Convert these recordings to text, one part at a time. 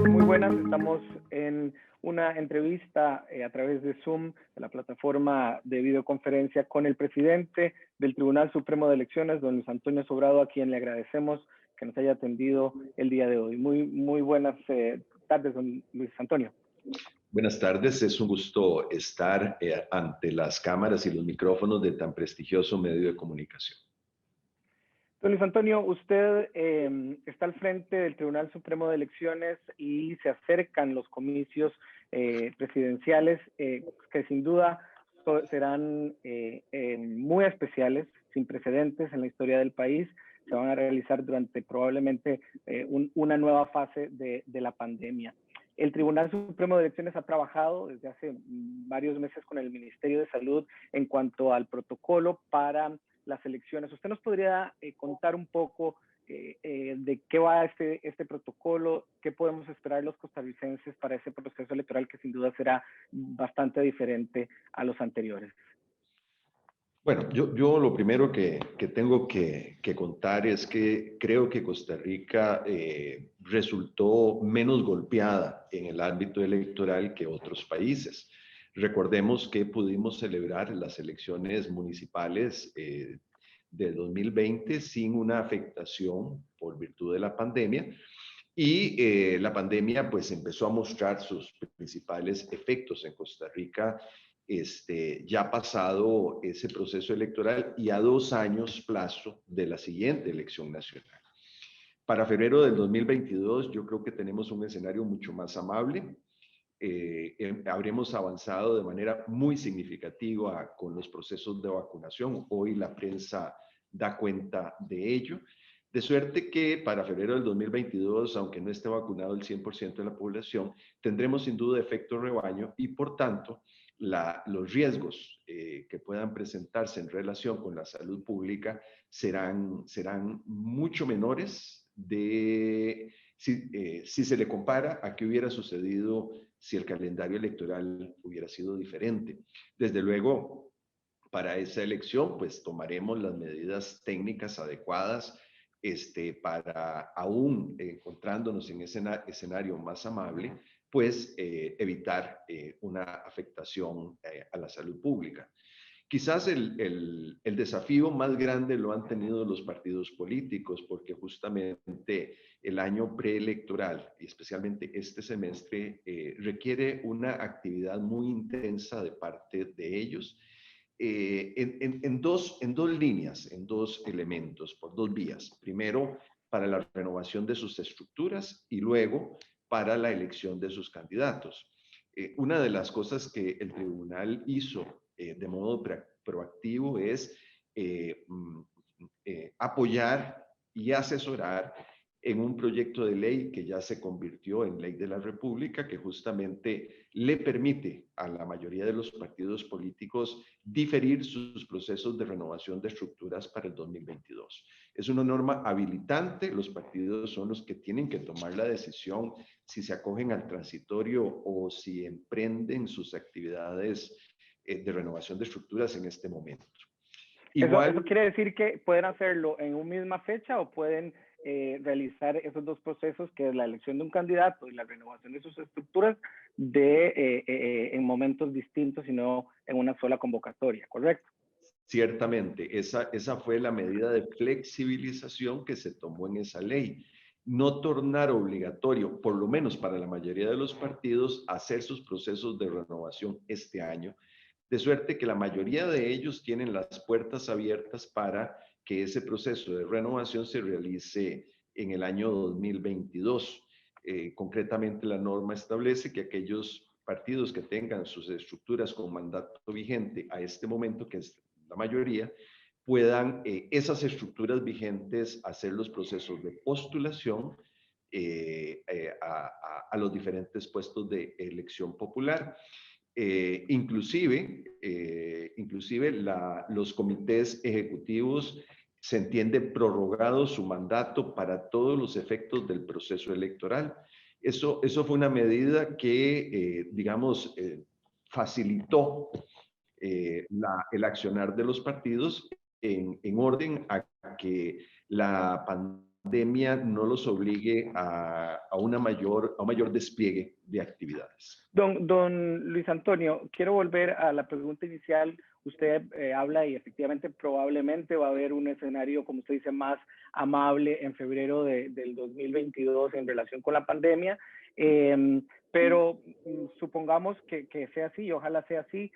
Muy buenas, estamos en una entrevista a través de Zoom, de la plataforma de videoconferencia, con el presidente del Tribunal Supremo de Elecciones, don Luis Antonio Sobrado, a quien le agradecemos que nos haya atendido el día de hoy. Muy buenas tardes, don Luis Antonio. Buenas tardes, es un gusto estar ante las cámaras y los micrófonos de tan prestigioso medio de comunicación. Don Luis Antonio, usted está al frente del Tribunal Supremo de Elecciones y se acercan los comicios presidenciales que sin duda serán muy especiales, sin precedentes en la historia del país. Se van a realizar durante probablemente una nueva fase de la pandemia. El Tribunal Supremo de Elecciones ha trabajado desde hace varios meses con el Ministerio de Salud en cuanto al protocolo para las elecciones. ¿Usted nos podría contar un poco de qué va este protocolo? ¿Qué podemos esperar los costarricenses para ese proceso electoral que sin duda será bastante diferente a los anteriores? Bueno, yo lo primero que tengo que contar es que creo que Costa Rica resultó menos golpeada en el ámbito electoral que otros países. Recordemos que pudimos celebrar las elecciones municipales de 2020 sin una afectación por virtud de la pandemia. Y la pandemia pues empezó a mostrar sus principales efectos en Costa Rica ya pasado ese proceso electoral y a 2 años plazo de la siguiente elección nacional. Para febrero del 2022 yo creo que tenemos un escenario mucho más amable. Habremos avanzado de manera muy significativa con los procesos de vacunación. Hoy la prensa da cuenta de ello. De suerte que para febrero del 2022, aunque no esté vacunado el 100% de la población, tendremos sin duda efecto rebaño y por tanto los riesgos que puedan presentarse en relación con la salud pública serán mucho menores si se le compara a qué hubiera sucedido si el calendario electoral hubiera sido diferente. Desde luego, para esa elección, pues tomaremos las medidas técnicas adecuadas para aún encontrándonos en ese escenario más amable, pues evitar una afectación a la salud pública. Quizás el desafío más grande lo han tenido los partidos políticos, porque justamente el año preelectoral, y especialmente este semestre, requiere una actividad muy intensa de parte de ellos, en dos líneas, en dos elementos, por dos vías. Primero, para la renovación de sus estructuras y luego para la elección de sus candidatos. Una de las cosas que el tribunal hizo de modo proactivo es apoyar y asesorar en un proyecto de ley que ya se convirtió en ley de la República, que justamente le permite a la mayoría de los partidos políticos diferir sus procesos de renovación de estructuras para el 2022. Es una norma habilitante, los partidos son los que tienen que tomar la decisión si se acogen al transitorio o si emprenden sus actividades de renovación de estructuras en este momento. Igual, ¿Eso quiere decir que pueden hacerlo en una misma fecha o pueden realizar esos dos procesos, que es la elección de un candidato y la renovación de sus estructuras, en momentos distintos y no en una sola convocatoria, correcto? Ciertamente, esa fue la medida de flexibilización que se tomó en esa ley. No tornar obligatorio, por lo menos para la mayoría de los partidos, hacer sus procesos de renovación este año, de suerte que la mayoría de ellos tienen las puertas abiertas para que ese proceso de renovación se realice en el año 2022. Concretamente, la norma establece que aquellos partidos que tengan sus estructuras con mandato vigente a este momento, que es la mayoría, puedan esas estructuras vigentes hacer los procesos de postulación a los diferentes puestos de elección popular. Inclusive los comités ejecutivos se entiende prorrogado su mandato para todos los efectos del proceso electoral. Eso fue una medida que, facilitó el accionar de los partidos en orden a que la pandemia no los obligue a un mayor despliegue de actividades. Don Luis Antonio, quiero volver a la pregunta inicial. Usted habla y efectivamente probablemente va a haber un escenario, como usted dice, más amable en febrero del 2022 en relación con la pandemia, pero supongamos que sea así y ojalá sea así.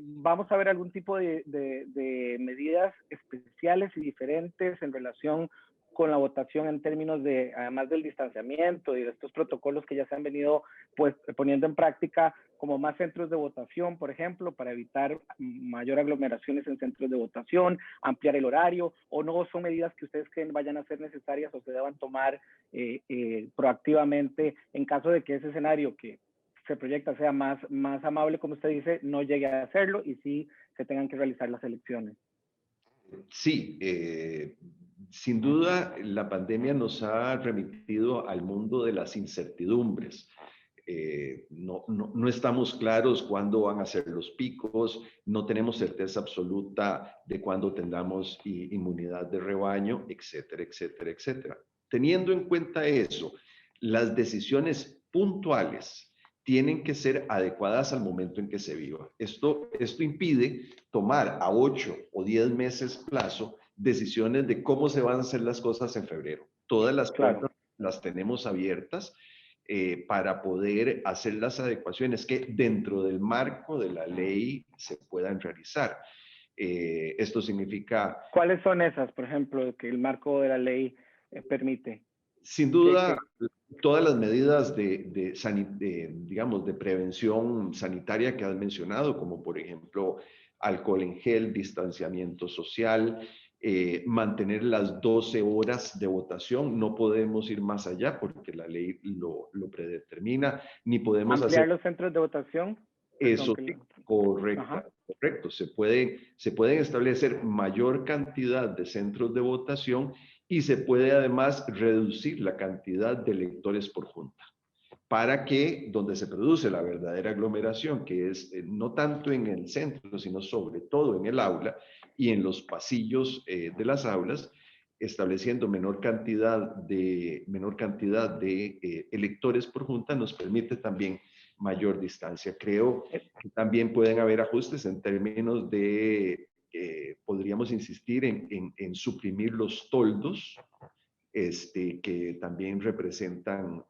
¿Vamos a ver algún tipo de medidas especiales y diferentes en relación con la votación en términos de, además del distanciamiento y de estos protocolos que ya se han venido pues poniendo en práctica, como más centros de votación, por ejemplo, para evitar mayor aglomeraciones en centros de votación, ampliar el horario, o no son medidas que ustedes creen vayan a ser necesarias o se deban tomar proactivamente en caso de que ese escenario que se proyecta sea más amable, como usted dice, no llegue a hacerlo y sí se tengan que realizar las elecciones? Sí, sin duda la pandemia nos ha remitido al mundo de las incertidumbres. No estamos claros cuándo van a ser los picos, no tenemos certeza absoluta de cuándo tengamos inmunidad de rebaño, etcétera, etcétera, etcétera. Teniendo en cuenta eso, las decisiones puntuales tienen que ser adecuadas al momento en que se viva. Esto impide tomar a 8 o 10 meses plazo decisiones de cómo se van a hacer las cosas en febrero. Todas las Claro. puertas las tenemos abiertas para poder hacer las adecuaciones que dentro del marco de la ley se puedan realizar. Esto significa... ¿Cuáles son esas, por ejemplo, que el marco de la ley permite? Sin duda, todas las medidas digamos, de prevención sanitaria que has mencionado, como por ejemplo alcohol en gel, distanciamiento social, mantener las 12 horas de votación. No podemos ir más allá porque la ley lo predetermina, ni podemos ampliar hacer... los centros de votación. Eso sí, correcto. Se pueden establecer mayor cantidad de centros de votación y se puede además reducir la cantidad de electores por junta para que donde se produce la verdadera aglomeración, que es no tanto en el centro, sino sobre todo en el aula y en los pasillos de las aulas, estableciendo menor cantidad de electores por junta, nos permite también mayor distancia. Creo que también pueden haber ajustes en términos de, podríamos insistir en suprimir los toldos, que también representan,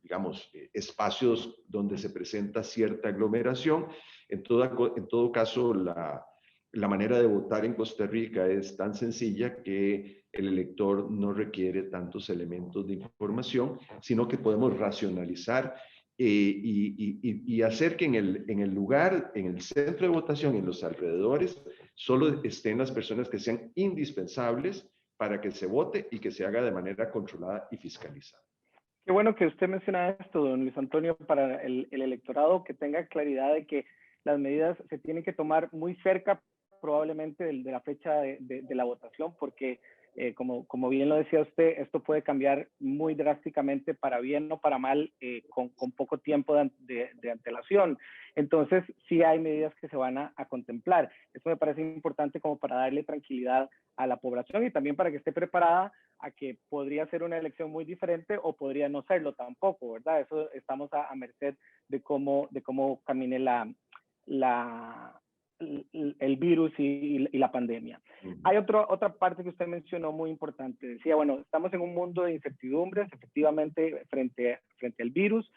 digamos, espacios donde se presenta cierta aglomeración. En todo caso, la manera de votar en Costa Rica es tan sencilla que el elector no requiere tantos elementos de información, sino que podemos racionalizar y hacer que en el lugar, en el centro de votación, en los alrededores, solo estén las personas que sean indispensables para que se vote y que se haga de manera controlada y fiscalizada. Qué bueno que usted menciona esto, don Luis Antonio, para el electorado, que tenga claridad de que las medidas se tienen que tomar muy cerca probablemente de la fecha de la votación, porque como bien lo decía usted, esto puede cambiar muy drásticamente para bien o para mal con poco tiempo de antelación. Entonces, sí hay medidas que se van a contemplar. Eso me parece importante como para darle tranquilidad a la población y también para que esté preparada a que podría ser una elección muy diferente o podría no serlo tampoco, ¿verdad? Eso estamos a merced de cómo camine el virus y la pandemia. Hay otra parte que usted mencionó muy importante. Decía, bueno, estamos en un mundo de incertidumbres, efectivamente, frente al virus.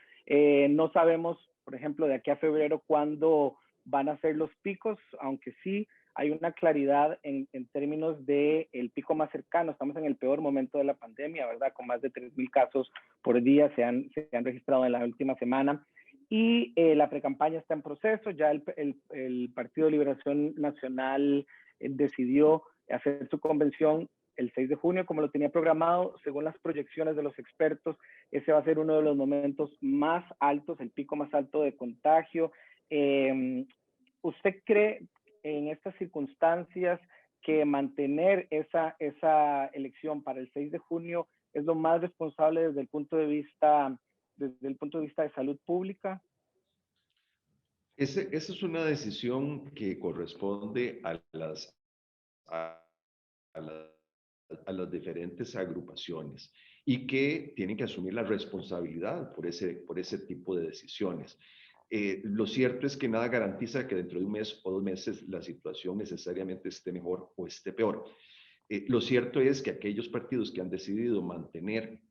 No sabemos, por ejemplo, de aquí a febrero cuándo van a ser los picos, aunque sí hay una claridad en términos del pico más cercano. Estamos en el peor momento de la pandemia, ¿verdad? Con más de 3,000 casos por día se han registrado en la última semana. Y la precampaña está en proceso. Ya el Partido de Liberación Nacional decidió hacer su convención el 6 de junio, como lo tenía programado. Según las proyecciones de los expertos, ese va a ser uno de los momentos más altos, el pico más alto de contagio. ¿Usted cree en estas circunstancias que mantener esa elección para el 6 de junio es lo más responsable desde el punto de vista de salud pública? Esa es una decisión que corresponde a las a las diferentes agrupaciones y que tienen que asumir la responsabilidad por ese tipo de decisiones. Lo cierto es que nada garantiza que dentro de un mes o 2 meses la situación necesariamente esté mejor o esté peor. Lo cierto es que aquellos partidos que han decidido mantener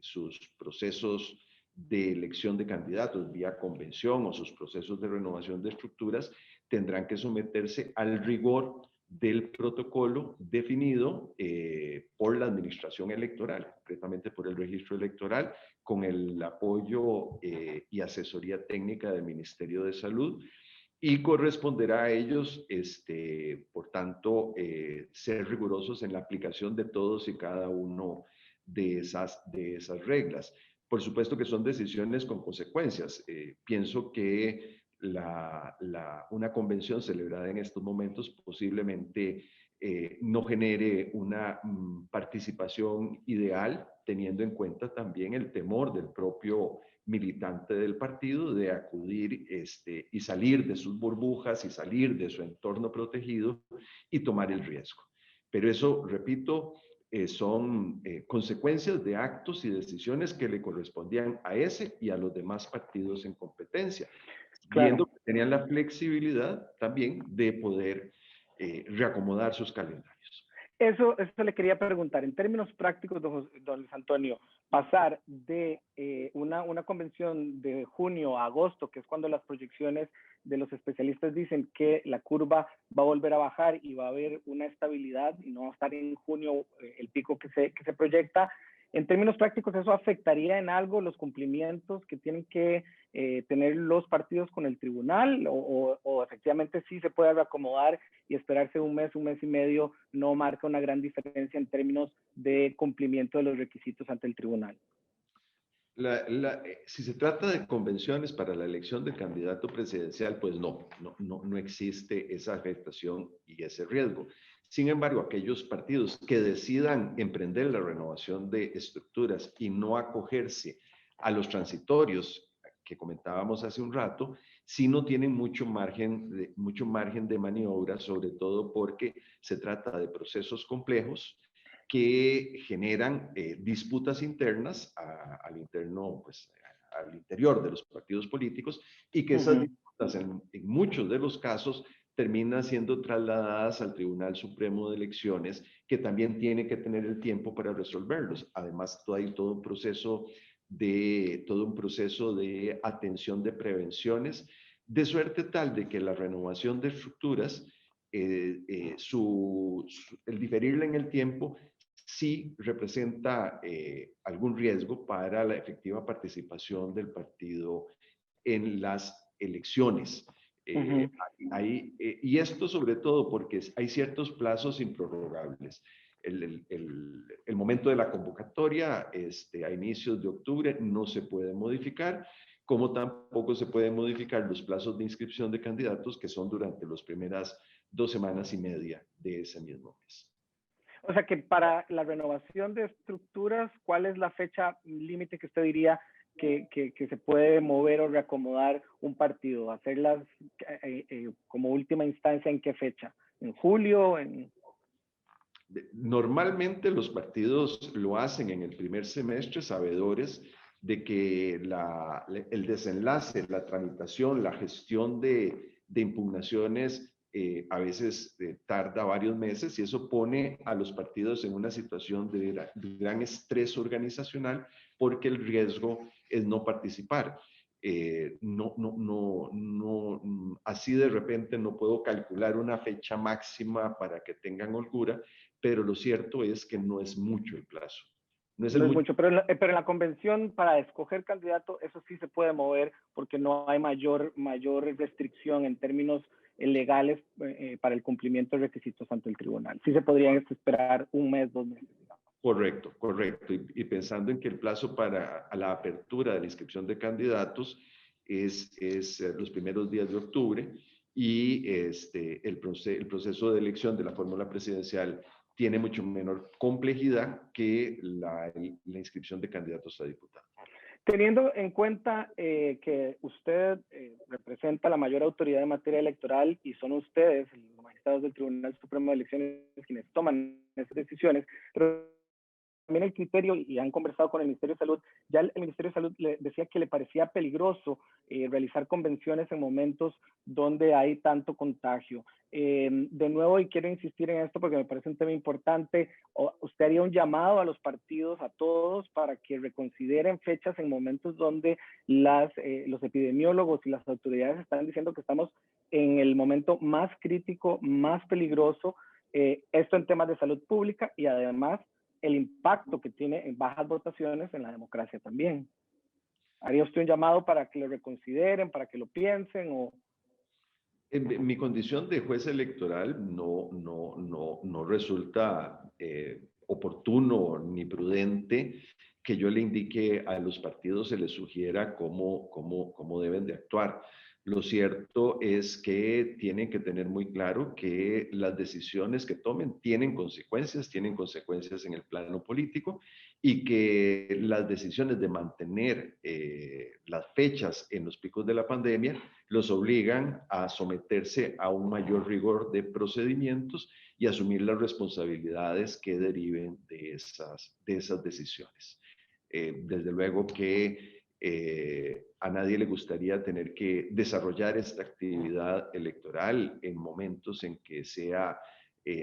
sus procesos de elección de candidatos vía convención o sus procesos de renovación de estructuras tendrán que someterse al rigor del protocolo definido por la administración electoral, concretamente por el registro electoral, con el apoyo y asesoría técnica del Ministerio de Salud, y corresponderá a ellos, por tanto, ser rigurosos en la aplicación de todos y cada uno de esas reglas. Por supuesto que son decisiones con consecuencias. Pienso que una convención celebrada en estos momentos posiblemente no genere una participación ideal, teniendo en cuenta también el temor del propio militante del partido de acudir y salir de sus burbujas y salir de su entorno protegido y tomar el riesgo. Pero eso, repito, son consecuencias de actos y decisiones que le correspondían a ese y a los demás partidos en competencia, Claro. viendo que tenían la flexibilidad también de poder reacomodar sus calendarios. Eso le quería preguntar. En términos prácticos, don Luis Antonio, pasar de una convención de junio a agosto, que es cuando las proyecciones de los especialistas dicen que la curva va a volver a bajar y va a haber una estabilidad y no va a estar en junio el pico que se proyecta. En términos prácticos, ¿eso afectaría en algo los cumplimientos que tienen que tener los partidos con el tribunal? ¿O efectivamente sí se puede reacomodar y esperarse un mes y medio no marca una gran diferencia en términos de cumplimiento de los requisitos ante el tribunal? Si se trata de convenciones para la elección del candidato presidencial, pues no existe esa afectación y ese riesgo. Sin embargo, aquellos partidos que decidan emprender la renovación de estructuras y no acogerse a los transitorios que comentábamos hace un rato, sí no tienen mucho margen de maniobra, sobre todo porque se trata de procesos complejos que generan disputas internas al interior de los partidos políticos, y que esas disputas en muchos de los casos terminan siendo trasladadas al Tribunal Supremo de Elecciones, que también tiene que tener el tiempo para resolverlos. Además, hay todo un proceso de atención de prevenciones, de suerte tal de que la renovación de estructuras, el diferirla en el tiempo, sí representa algún riesgo para la efectiva participación del partido en las elecciones. Y esto sobre todo porque hay ciertos plazos improrrogables. El momento de la convocatoria a inicios de octubre no se puede modificar, como tampoco se pueden modificar los plazos de inscripción de candidatos, que son durante las primeras 2 semanas y media de ese mismo mes. O sea que para la renovación de estructuras, ¿cuál es la fecha límite que usted diría que se puede mover o reacomodar un partido? ¿Hacerlas como última instancia en qué fecha? ¿En julio? Normalmente los partidos lo hacen en el primer semestre, sabedores de que el desenlace, la tramitación, la gestión de impugnaciones a veces tarda varios meses, y eso pone a los partidos en una situación de gran estrés organizacional, porque el riesgo es no participar. Así de repente no puedo calcular una fecha máxima para que tengan holgura, pero lo cierto es que no es mucho el plazo. No es mucho, pero en la convención para escoger candidato, eso sí se puede mover porque no hay mayor restricción en términos legales para el cumplimiento de requisitos ante el tribunal. Sí se podrían esperar un mes, 2 meses. Correcto. Y pensando en que el plazo para la apertura de la inscripción de candidatos es los primeros días de octubre, y el proceso de elección de la fórmula presidencial tiene mucho menor complejidad que la inscripción de candidatos a diputados. Teniendo en cuenta que usted representa la mayor autoridad en materia electoral y son ustedes, magistrados del Tribunal Supremo de Elecciones quienes toman esas decisiones, pero también el criterio, y han conversado con el Ministerio de Salud, ya el Ministerio de Salud le decía que le parecía peligroso realizar convenciones en momentos donde hay tanto contagio. De nuevo, y quiero insistir en esto porque me parece un tema importante, usted haría un llamado a los partidos, a todos, para que reconsideren fechas en momentos donde los epidemiólogos y las autoridades están diciendo que estamos en el momento más crítico, más peligroso, esto en temas de salud pública y además el impacto que tiene en bajas votaciones en la democracia también. ¿Haría usted un llamado para que lo reconsideren, para que lo piensen? En mi condición de juez electoral no resulta oportuno ni prudente que yo le indique a los partidos, se les sugiera cómo deben de actuar. Lo cierto es que tienen que tener muy claro que las decisiones que tomen tienen consecuencias en el plano político y que las decisiones de mantener las fechas en los picos de la pandemia los obligan a someterse a un mayor rigor de procedimientos y asumir las responsabilidades que deriven de esas decisiones. Desde luego que a nadie le gustaría tener que desarrollar esta actividad electoral en momentos en que sea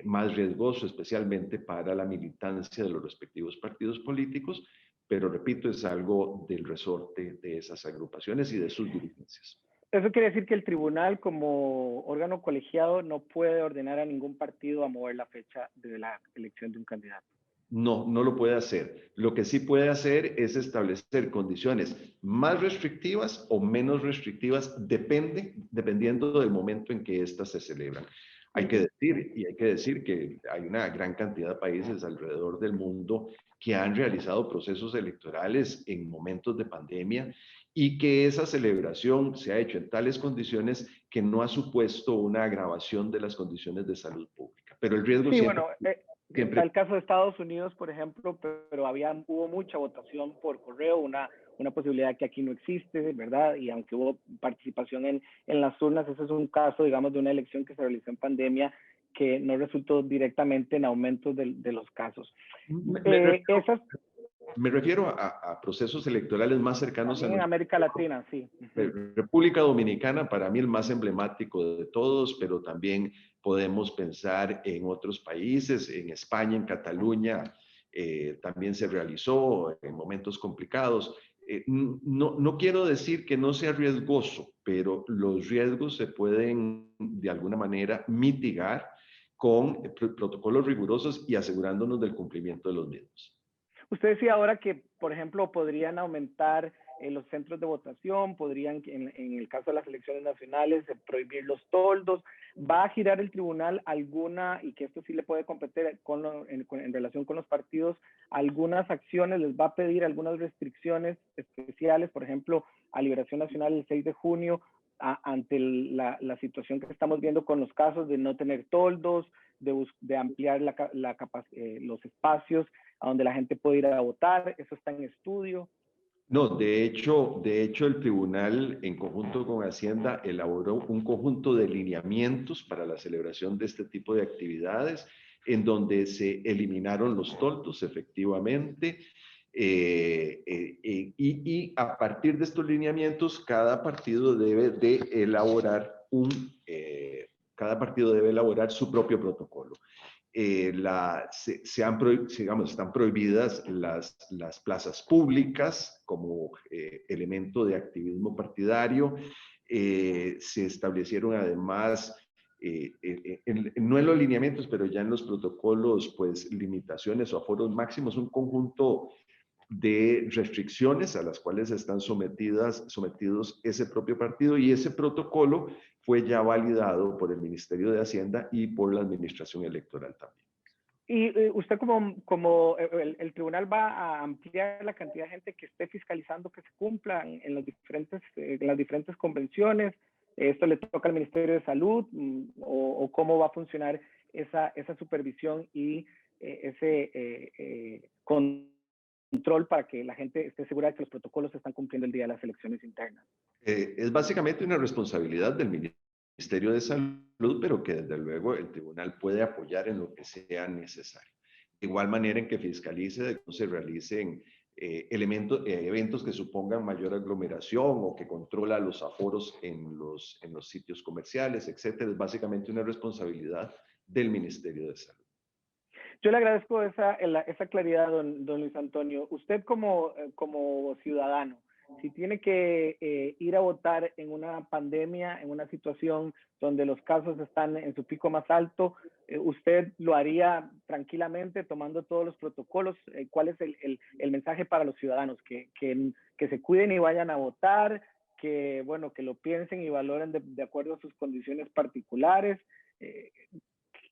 más riesgoso, especialmente para la militancia de los respectivos partidos políticos, pero repito, es algo del resorte de esas agrupaciones y de sus dirigencias. Eso quiere decir que el tribunal, como órgano colegiado, no puede ordenar a ningún partido a mover la fecha de la elección de un candidato. No lo puede hacer. Lo que sí puede hacer es establecer condiciones más restrictivas o menos restrictivas, dependiendo del momento en que éstas se celebran. Hay que decir que hay una gran cantidad de países alrededor del mundo que han realizado procesos electorales en momentos de pandemia y que esa celebración se ha hecho en tales condiciones que no ha supuesto una agravación de las condiciones de salud pública. Pero el riesgo siempre... Está el caso de Estados Unidos, por ejemplo, pero hubo mucha votación por correo, una posibilidad que aquí no existe, ¿verdad? Y aunque hubo participación en las urnas, ese es un caso, digamos, de una elección que se realizó en pandemia que no resultó directamente en aumentos de los casos. Me refiero a procesos electorales más cercanos en América Latina, sí. República Dominicana, para mí el más emblemático de todos, pero también podemos pensar en otros países, en España, en Cataluña, también se realizó en momentos complicados. No quiero decir que no sea riesgoso, pero los riesgos se pueden de alguna manera mitigar con protocolos rigurosos y asegurándonos del cumplimiento de los mismos. Usted decía ahora que, por ejemplo, podrían aumentar los centros de votación, podrían, en el caso de las elecciones nacionales, prohibir los toldos. ¿Va a girar el tribunal alguna, y que esto sí le puede competir en relación con los partidos, algunas acciones, les va a pedir algunas restricciones especiales, por ejemplo, a Liberación Nacional el 6 de junio, ante la situación que estamos viendo con los casos de no tener toldos, de ampliar los espacios a donde la gente puede ir a votar? ¿Eso está en estudio? No, de hecho el tribunal en conjunto con Hacienda elaboró un conjunto de lineamientos para la celebración de este tipo de actividades en donde se eliminaron los toldos efectivamente y a partir de estos lineamientos cada partido debe de elaborar su propio protocolo. Están prohibidas las plazas públicas como elemento de activismo partidario. Se establecieron además, no en los lineamientos, pero ya en los protocolos, pues limitaciones o aforos máximos, un conjunto de restricciones a las cuales están sometidos ese propio partido, y ese protocolo fue ya validado por el Ministerio de Hacienda y por la Administración Electoral también. Y usted como el tribunal va a ampliar la cantidad de gente que esté fiscalizando que se cumpla en las diferentes convenciones. ¿Esto le toca al Ministerio de Salud o cómo va a funcionar esa supervisión y ese control para que la gente esté segura de que los protocolos se están cumpliendo el día de las elecciones internas? Es básicamente una responsabilidad del Ministerio Ministerio de Salud, pero que desde luego el tribunal puede apoyar en lo que sea necesario. De igual manera en que fiscalice de que no se realicen eventos que supongan mayor aglomeración o que controla los aforos en los sitios comerciales, etcétera. Es básicamente una responsabilidad del Ministerio de Salud. Yo le agradezco esa claridad, don Luis Antonio. Usted como ciudadano, si tiene que ir a votar en una pandemia, en una situación donde los casos están en su pico más alto, ¿usted lo haría tranquilamente tomando todos los protocolos? ¿Cuál es el mensaje para los ciudadanos? Que se cuiden y vayan a votar, que lo piensen y valoren de acuerdo a sus condiciones particulares.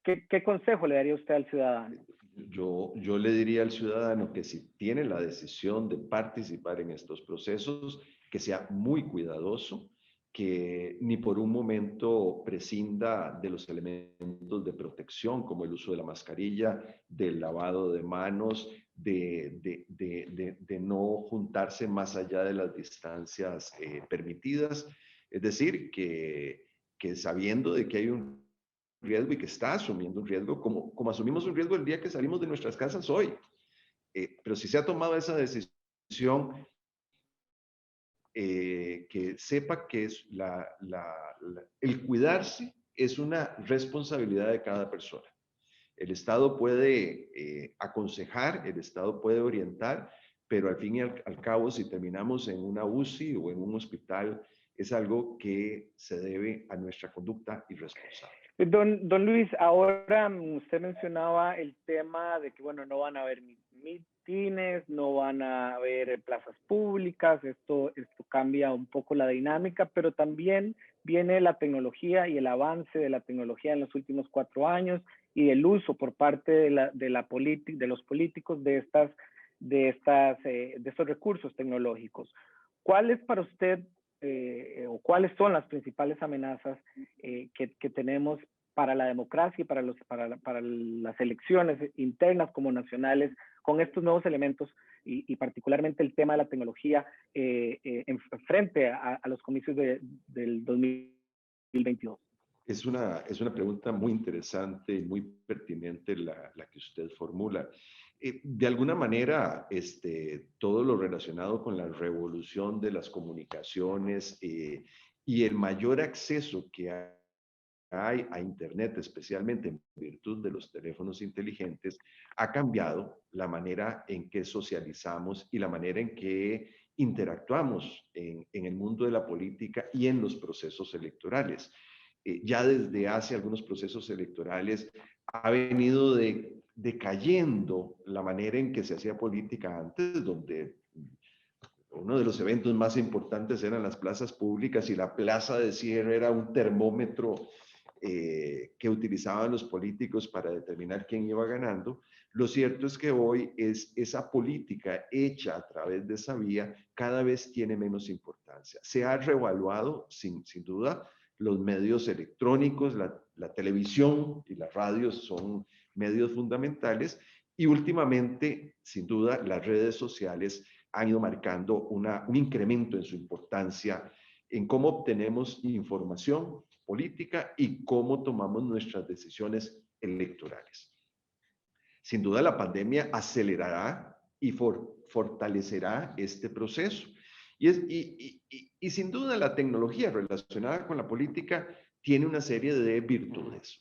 ¿Qué consejo le daría usted al ciudadano? Yo le diría al ciudadano que si tiene la decisión de participar en estos procesos, que sea muy cuidadoso, que ni por un momento prescinda de los elementos de protección, como el uso de la mascarilla, del lavado de manos, de no juntarse más allá de las distancias permitidas. Es decir, que sabiendo de que hay un riesgo y que está asumiendo un riesgo, como asumimos un riesgo el día que salimos de nuestras casas hoy. Pero si se ha tomado esa decisión, que sepa que es el cuidarse es una responsabilidad de cada persona. El Estado puede aconsejar, el Estado puede orientar, pero al fin y al cabo, si terminamos en una UCI o en un hospital, es algo que se debe a nuestra conducta irresponsable. Don Luis, ahora usted mencionaba el tema de que, no van a haber mítines, no van a haber plazas públicas, esto cambia un poco la dinámica, pero también viene la tecnología y el avance de la tecnología en los últimos 4 años y el uso por parte de los políticos de estos recursos tecnológicos. ¿Cuál es para usted o cuáles son las principales amenazas que tenemos para la democracia y para las elecciones internas como nacionales con estos nuevos elementos y particularmente el tema de la tecnología frente a los comicios del 2022? Es una pregunta muy interesante y muy pertinente la que usted formula. De alguna manera, todo lo relacionado con la revolución de las comunicaciones y el mayor acceso que hay a Internet, especialmente en virtud de los teléfonos inteligentes, ha cambiado la manera en que socializamos y la manera en que interactuamos en el mundo de la política y en los procesos electorales. Ya desde hace algunos procesos electorales ha venido decayendo la manera en que se hacía política antes, donde uno de los eventos más importantes eran las plazas públicas y la plaza de cierre era un termómetro que utilizaban los políticos para determinar quién iba ganando. Lo cierto es que hoy esa política hecha a través de esa vía cada vez tiene menos importancia. Se ha reevaluado, sin duda, los medios electrónicos, la televisión y las radios son medios fundamentales y últimamente, sin duda, las redes sociales han ido marcando un incremento en su importancia en cómo obtenemos información política y cómo tomamos nuestras decisiones electorales. Sin duda, la pandemia acelerará y fortalecerá este proceso. Y sin duda, la tecnología relacionada con la política tiene una serie de virtudes.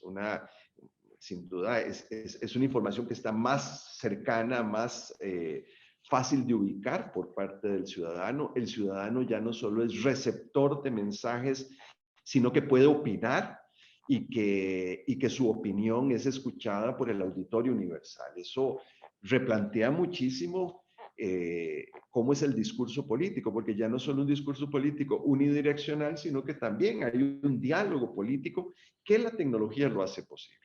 Sin duda, es una información que está más cercana, más fácil de ubicar por parte del ciudadano. El ciudadano ya no solo es receptor de mensajes, sino que puede opinar y que su opinión es escuchada por el auditorio universal. Eso replantea muchísimo cómo es el discurso político, porque ya no solo un discurso político unidireccional, sino que también hay un diálogo político que la tecnología lo hace posible.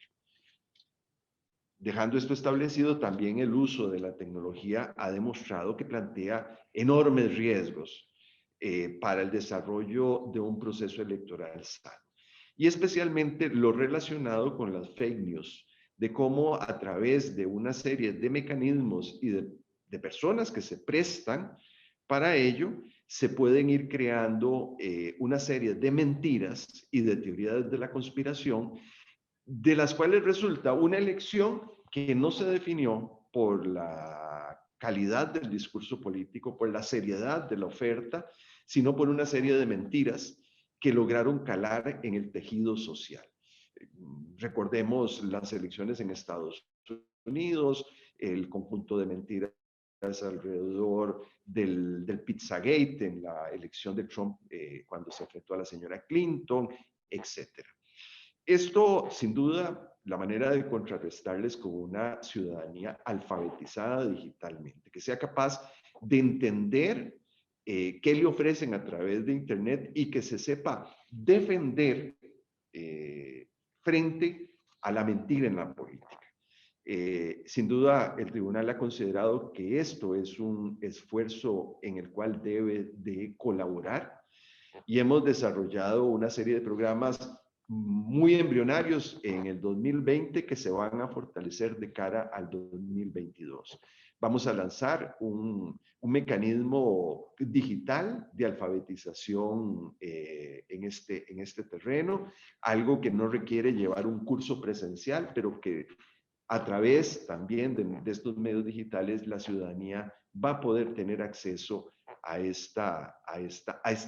Dejando esto establecido, también el uso de la tecnología ha demostrado que plantea enormes riesgos para el desarrollo de un proceso electoral sano. Y especialmente lo relacionado con las fake news, de cómo a través de una serie de mecanismos y de personas que se prestan Para ello, se pueden ir creando una serie de mentiras y de teorías de la conspiración, de las cuales resulta una elección que no se definió por la calidad del discurso político, por la seriedad de la oferta, sino por una serie de mentiras que lograron calar en el tejido social. Recordemos las elecciones en Estados Unidos, el conjunto de mentiras alrededor del Pizzagate en la elección de Trump cuando se enfrentó a la señora Clinton, etcétera. Esto, sin duda, la manera de contrarrestarles con una ciudadanía alfabetizada digitalmente, que sea capaz de entender qué le ofrecen a través de Internet y que se sepa defender frente a la mentira en la política. Sin duda, el tribunal ha considerado que esto es un esfuerzo en el cual debe de colaborar y hemos desarrollado una serie de programas muy embrionarios en el 2020 que se van a fortalecer de cara al 2022. Vamos a lanzar un mecanismo digital de alfabetización en este terreno, algo que no requiere llevar un curso presencial, pero que a través también de estos medios digitales la ciudadanía va a poder tener acceso a esta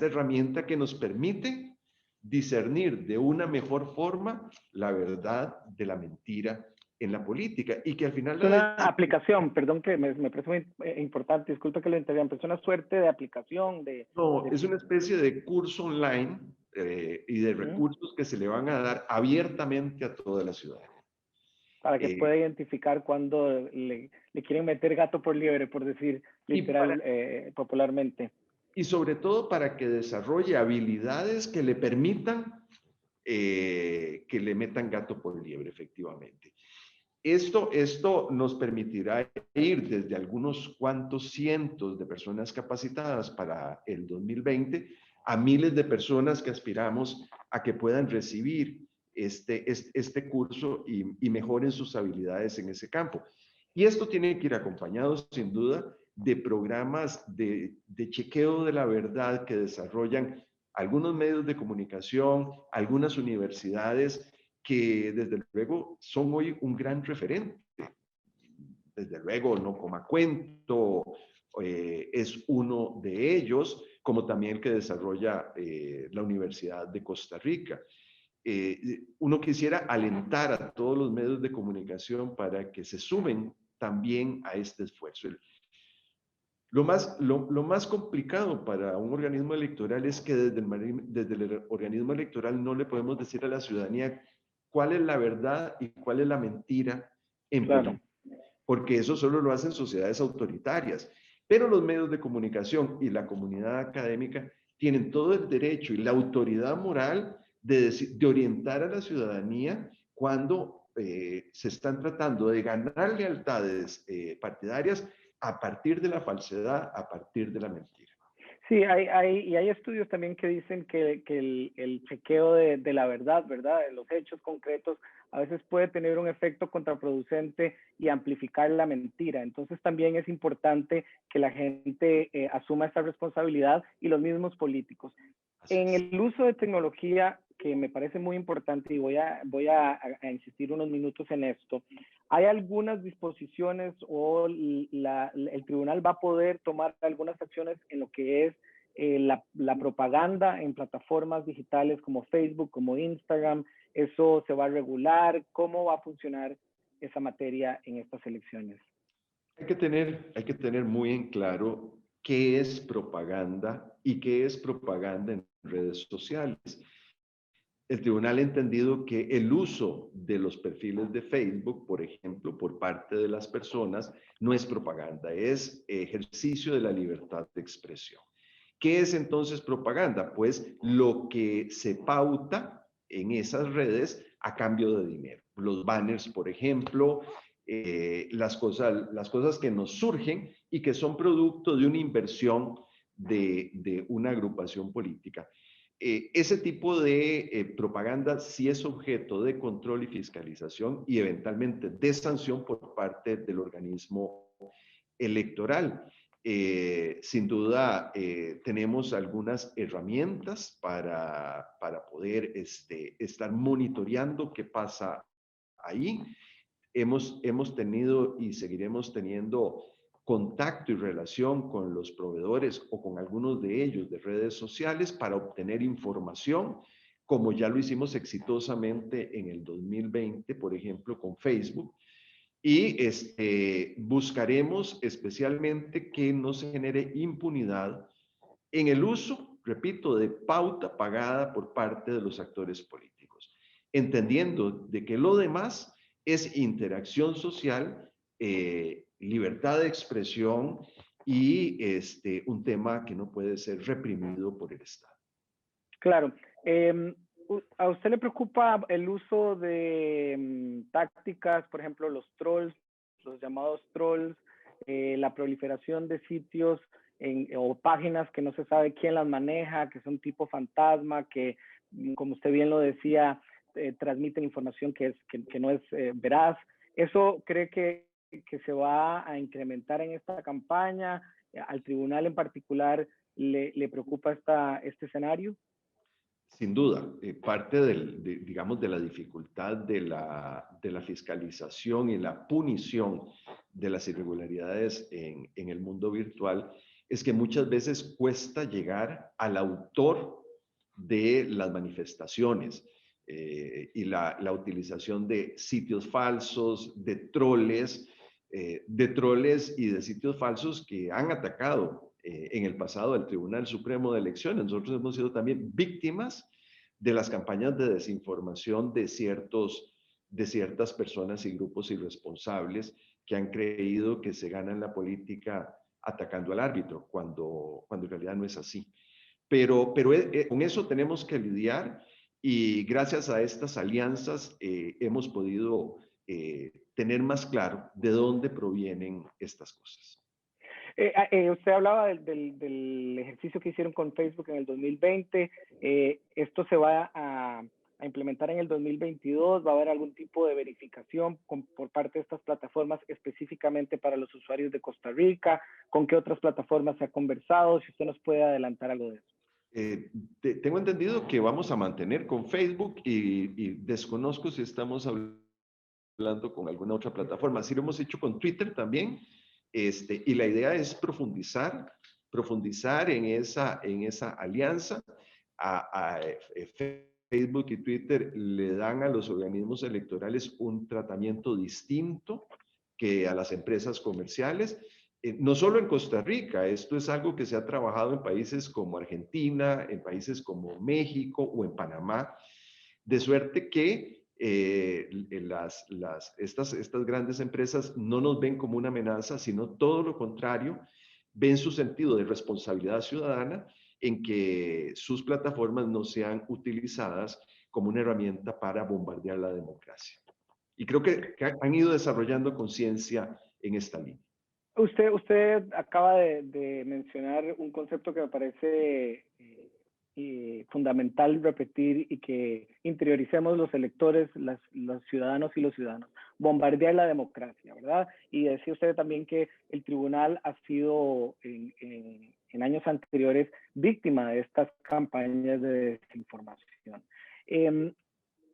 herramienta que nos permite discernir de una mejor forma la verdad de la mentira en la política y que al final Es una aplicación, perdón que me parece muy importante, disculpe que lo interrumpa, es una suerte de aplicación no, es una especie de curso online y de recursos que se le van a dar abiertamente a toda la ciudadanía. Para que pueda identificar cuando le quieren meter gato por liebre, por decir literal, popularmente. Y sobre todo para que desarrolle habilidades que le permitan que le metan gato por liebre, efectivamente. Esto nos permitirá ir desde algunos cuantos cientos de personas capacitadas para el 2020 a miles de personas que aspiramos a que puedan recibir este curso y mejoren sus habilidades en ese campo. Y esto tiene que ir acompañado, sin duda, de programas de chequeo de la verdad que desarrollan algunos medios de comunicación, algunas universidades que desde luego son hoy un gran referente. Desde luego, No Coma Cuento es uno de ellos, como también el que desarrolla la Universidad de Costa Rica. Uno quisiera alentar a todos los medios de comunicación para que se sumen también a este esfuerzo. Lo más complicado para un organismo electoral es que desde el organismo electoral no le podemos decir a la ciudadanía cuál es la verdad y cuál es la mentira en política, porque eso solo lo hacen sociedades autoritarias. Pero los medios de comunicación y la comunidad académica tienen todo el derecho y la autoridad moral de orientar a la ciudadanía cuando se están tratando de ganar lealtades partidarias a partir de la falsedad, a partir de la mentira. Sí, hay estudios también que dicen que el chequeo de la verdad, de los hechos concretos, a veces puede tener un efecto contraproducente y amplificar la mentira. Entonces también es importante que la gente asuma esta responsabilidad y los mismos políticos. En el uso de tecnología, que me parece muy importante y voy a insistir unos minutos en esto, hay algunas disposiciones o el tribunal va a poder tomar algunas acciones en lo que es la propaganda en plataformas digitales como Facebook, como Instagram. ¿Eso se va a regular? ¿Cómo va a funcionar esa materia en estas elecciones? Hay que tener muy en claro qué es propaganda y qué es propaganda en redes sociales. El tribunal ha entendido que el uso de los perfiles de Facebook, por ejemplo, por parte de las personas, no es propaganda, es ejercicio de la libertad de expresión. ¿Qué es entonces propaganda? Pues lo que se pauta en esas redes a cambio de dinero. Los banners, por ejemplo, las cosas que nos surgen y que son producto de una inversión de una agrupación política. Ese tipo de propaganda sí es objeto de control y fiscalización y eventualmente de sanción por parte del organismo electoral. Sin duda, tenemos algunas herramientas para poder estar monitoreando qué pasa ahí. Hemos tenido y seguiremos teniendo contacto y relación con los proveedores o con algunos de ellos de redes sociales para obtener información, como ya lo hicimos exitosamente en el 2020, por ejemplo, con Facebook. Y buscaremos especialmente que no se genere impunidad en el uso, repito, de pauta pagada por parte de los actores políticos, entendiendo de que lo demás es interacción social, libertad de expresión y un tema que no puede ser reprimido por el Estado. Claro. ¿A usted le preocupa el uso de tácticas, por ejemplo, los trolls, los llamados trolls, la proliferación de sitios o páginas que no se sabe quién las maneja, que son tipo fantasma, que, como usted bien lo decía, transmiten información que no es veraz? ¿Eso cree que se va a incrementar en esta campaña? ¿Al tribunal en particular le preocupa este escenario? Sin duda, parte digamos, de la dificultad de la fiscalización y la punición de las irregularidades en el mundo virtual es que muchas veces cuesta llegar al autor de las manifestaciones y la utilización de sitios falsos, de troles y de sitios falsos que han atacado en el pasado al Tribunal Supremo de Elecciones. Nosotros hemos sido también víctimas de las campañas de desinformación de ciertas personas y grupos irresponsables que han creído que se ganan la política atacando al árbitro, cuando en realidad no es así. Pero con eso tenemos que lidiar y gracias a estas alianzas hemos podido tener más claro de dónde provienen estas cosas. Usted hablaba del ejercicio que hicieron con Facebook en el 2020. ¿Esto se va a implementar en el 2022? ¿Va a haber algún tipo de verificación por parte de estas plataformas específicamente para los usuarios de Costa Rica? ¿Con qué otras plataformas se ha conversado? Si usted nos puede adelantar algo de eso. Tengo entendido que vamos a mantener con Facebook y desconozco si estamos hablando con alguna otra plataforma. Sí lo hemos hecho con Twitter también. Y la idea es profundizar en esa alianza. Facebook y Twitter le dan a los organismos electorales un tratamiento distinto que a las empresas comerciales. No solo en Costa Rica, esto es algo que se ha trabajado en países como Argentina, en países como México o en Panamá, de suerte que estas grandes empresas no nos ven como una amenaza, sino todo lo contrario, ven su sentido de responsabilidad ciudadana en que sus plataformas no sean utilizadas como una herramienta para bombardear la democracia. Y creo que han ido desarrollando conciencia en esta línea. Usted acaba de mencionar un concepto que me parece fundamental repetir y que interioricemos los electores, los ciudadanos y los ciudadanos. Bombardear la democracia, ¿verdad? Y decía usted también que el tribunal ha sido en años anteriores víctima de estas campañas de desinformación.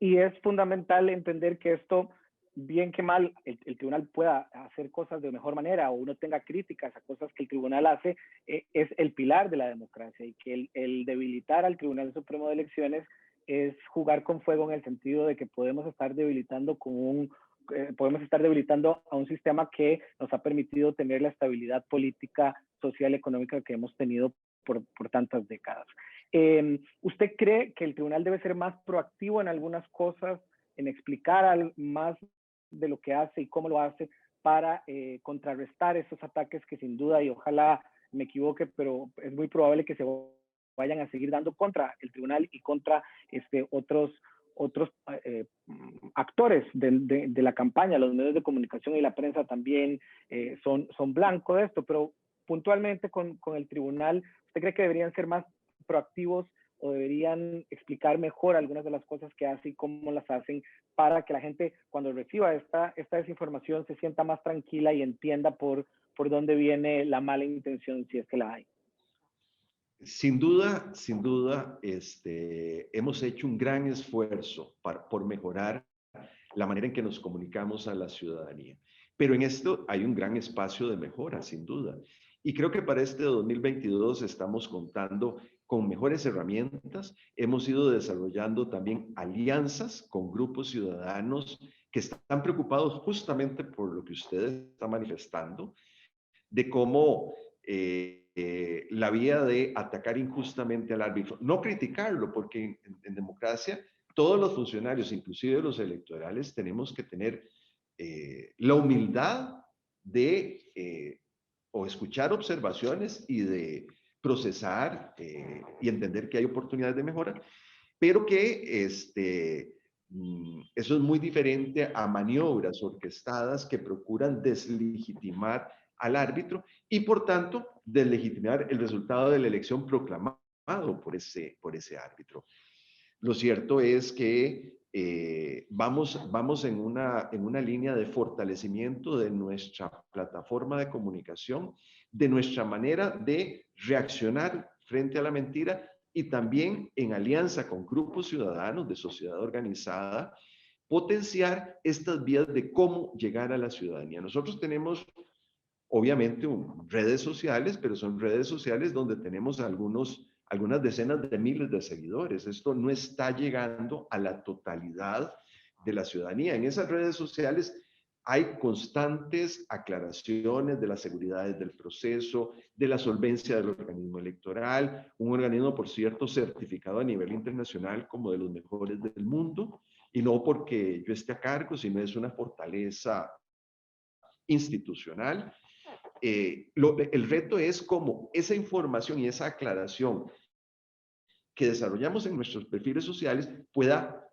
Y es fundamental entender que esto, bien que mal, el tribunal pueda hacer cosas de mejor manera o uno tenga críticas a cosas que el tribunal hace, es el pilar de la democracia, y que el debilitar al Tribunal Supremo de Elecciones es jugar con fuego en el sentido de que podemos estar debilitando a un sistema que nos ha permitido tener la estabilidad política, social, económica que hemos tenido por tantas décadas. ¿Usted cree que el tribunal debe ser más proactivo en algunas cosas, en explicar más de lo que hace y cómo lo hace para contrarrestar esos ataques que sin duda, y ojalá me equivoque, pero es muy probable que se vayan a seguir dando contra el tribunal y contra otros actores de la campaña? Los medios de comunicación y la prensa también son blanco de esto, pero puntualmente con el tribunal, ¿usted cree que deberían ser más proactivos o deberían explicar mejor algunas de las cosas que hacen y cómo las hacen para que la gente, cuando reciba esta desinformación, se sienta más tranquila y entienda por por dónde viene la mala intención, si es que la hay. Sin duda, hemos hecho un gran esfuerzo por mejorar la manera en que nos comunicamos a la ciudadanía. Pero en esto hay un gran espacio de mejora, sin duda. Y creo que para este 2022 estamos contando con mejores herramientas. Hemos ido desarrollando también alianzas con grupos ciudadanos que están preocupados justamente por lo que ustedes están manifestando, de cómo la vía de atacar injustamente al árbitro, no criticarlo, porque en democracia todos los funcionarios, inclusive los electorales, tenemos que tener la humildad de o escuchar observaciones y de procesar y entender que hay oportunidades de mejora, pero que eso es muy diferente a maniobras orquestadas que procuran deslegitimar al árbitro y, por tanto, deslegitimar el resultado de la elección proclamado por ese árbitro. Lo cierto es que vamos en una línea de fortalecimiento de nuestra plataforma de comunicación, de nuestra manera de reaccionar frente a la mentira y también en alianza con grupos ciudadanos de sociedad organizada, potenciar estas vías de cómo llegar a la ciudadanía. Nosotros tenemos obviamente redes sociales, pero son redes sociales donde tenemos algunas decenas de miles de seguidores. Esto no está llegando a la totalidad de la ciudadanía. En esas redes sociales hay constantes aclaraciones de las seguridades del proceso, de la solvencia del organismo electoral, un organismo, por cierto, certificado a nivel internacional como de los mejores del mundo, y no porque yo esté a cargo, sino es una fortaleza institucional. El reto es cómo esa información y esa aclaración que desarrollamos en nuestros perfiles sociales pueda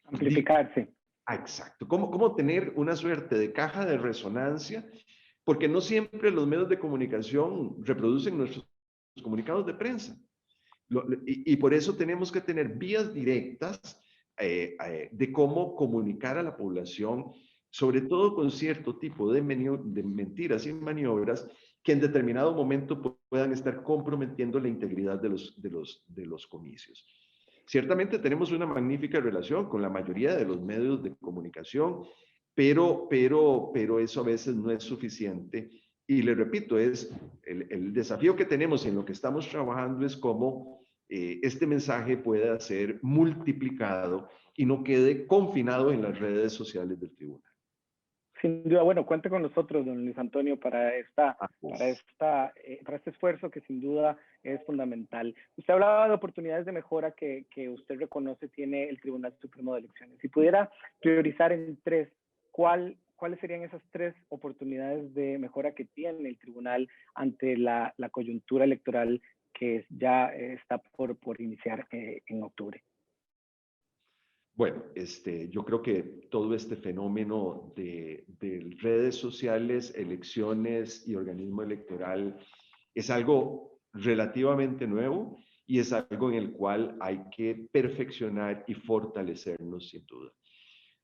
Amplificarse. exacto, cómo tener una suerte de caja de resonancia, porque no siempre los medios de comunicación reproducen nuestros comunicados de prensa. Y por eso tenemos que tener vías directas de cómo comunicar a la población, sobre todo con cierto tipo de mentiras y maniobras que en determinado momento puedan estar comprometiendo la integridad de los comicios. Ciertamente tenemos una magnífica relación con la mayoría de los medios de comunicación, pero eso a veces no es suficiente. Y le repito, el desafío que tenemos y en lo que estamos trabajando es cómo este mensaje pueda ser multiplicado y no quede confinado en las redes sociales del tribunal. Sin duda, bueno, cuente con nosotros, don Luis Antonio, para este esfuerzo que sin duda es fundamental. Usted hablaba de oportunidades de mejora que usted reconoce tiene el Tribunal Supremo de Elecciones. Si pudiera priorizar en tres, ¿cuáles serían esas tres oportunidades de mejora que tiene el tribunal ante la coyuntura electoral que ya está por iniciar en octubre? Bueno, yo creo que todo este fenómeno de redes sociales, elecciones y organismo electoral es algo relativamente nuevo y es algo en el cual hay que perfeccionar y fortalecernos sin duda.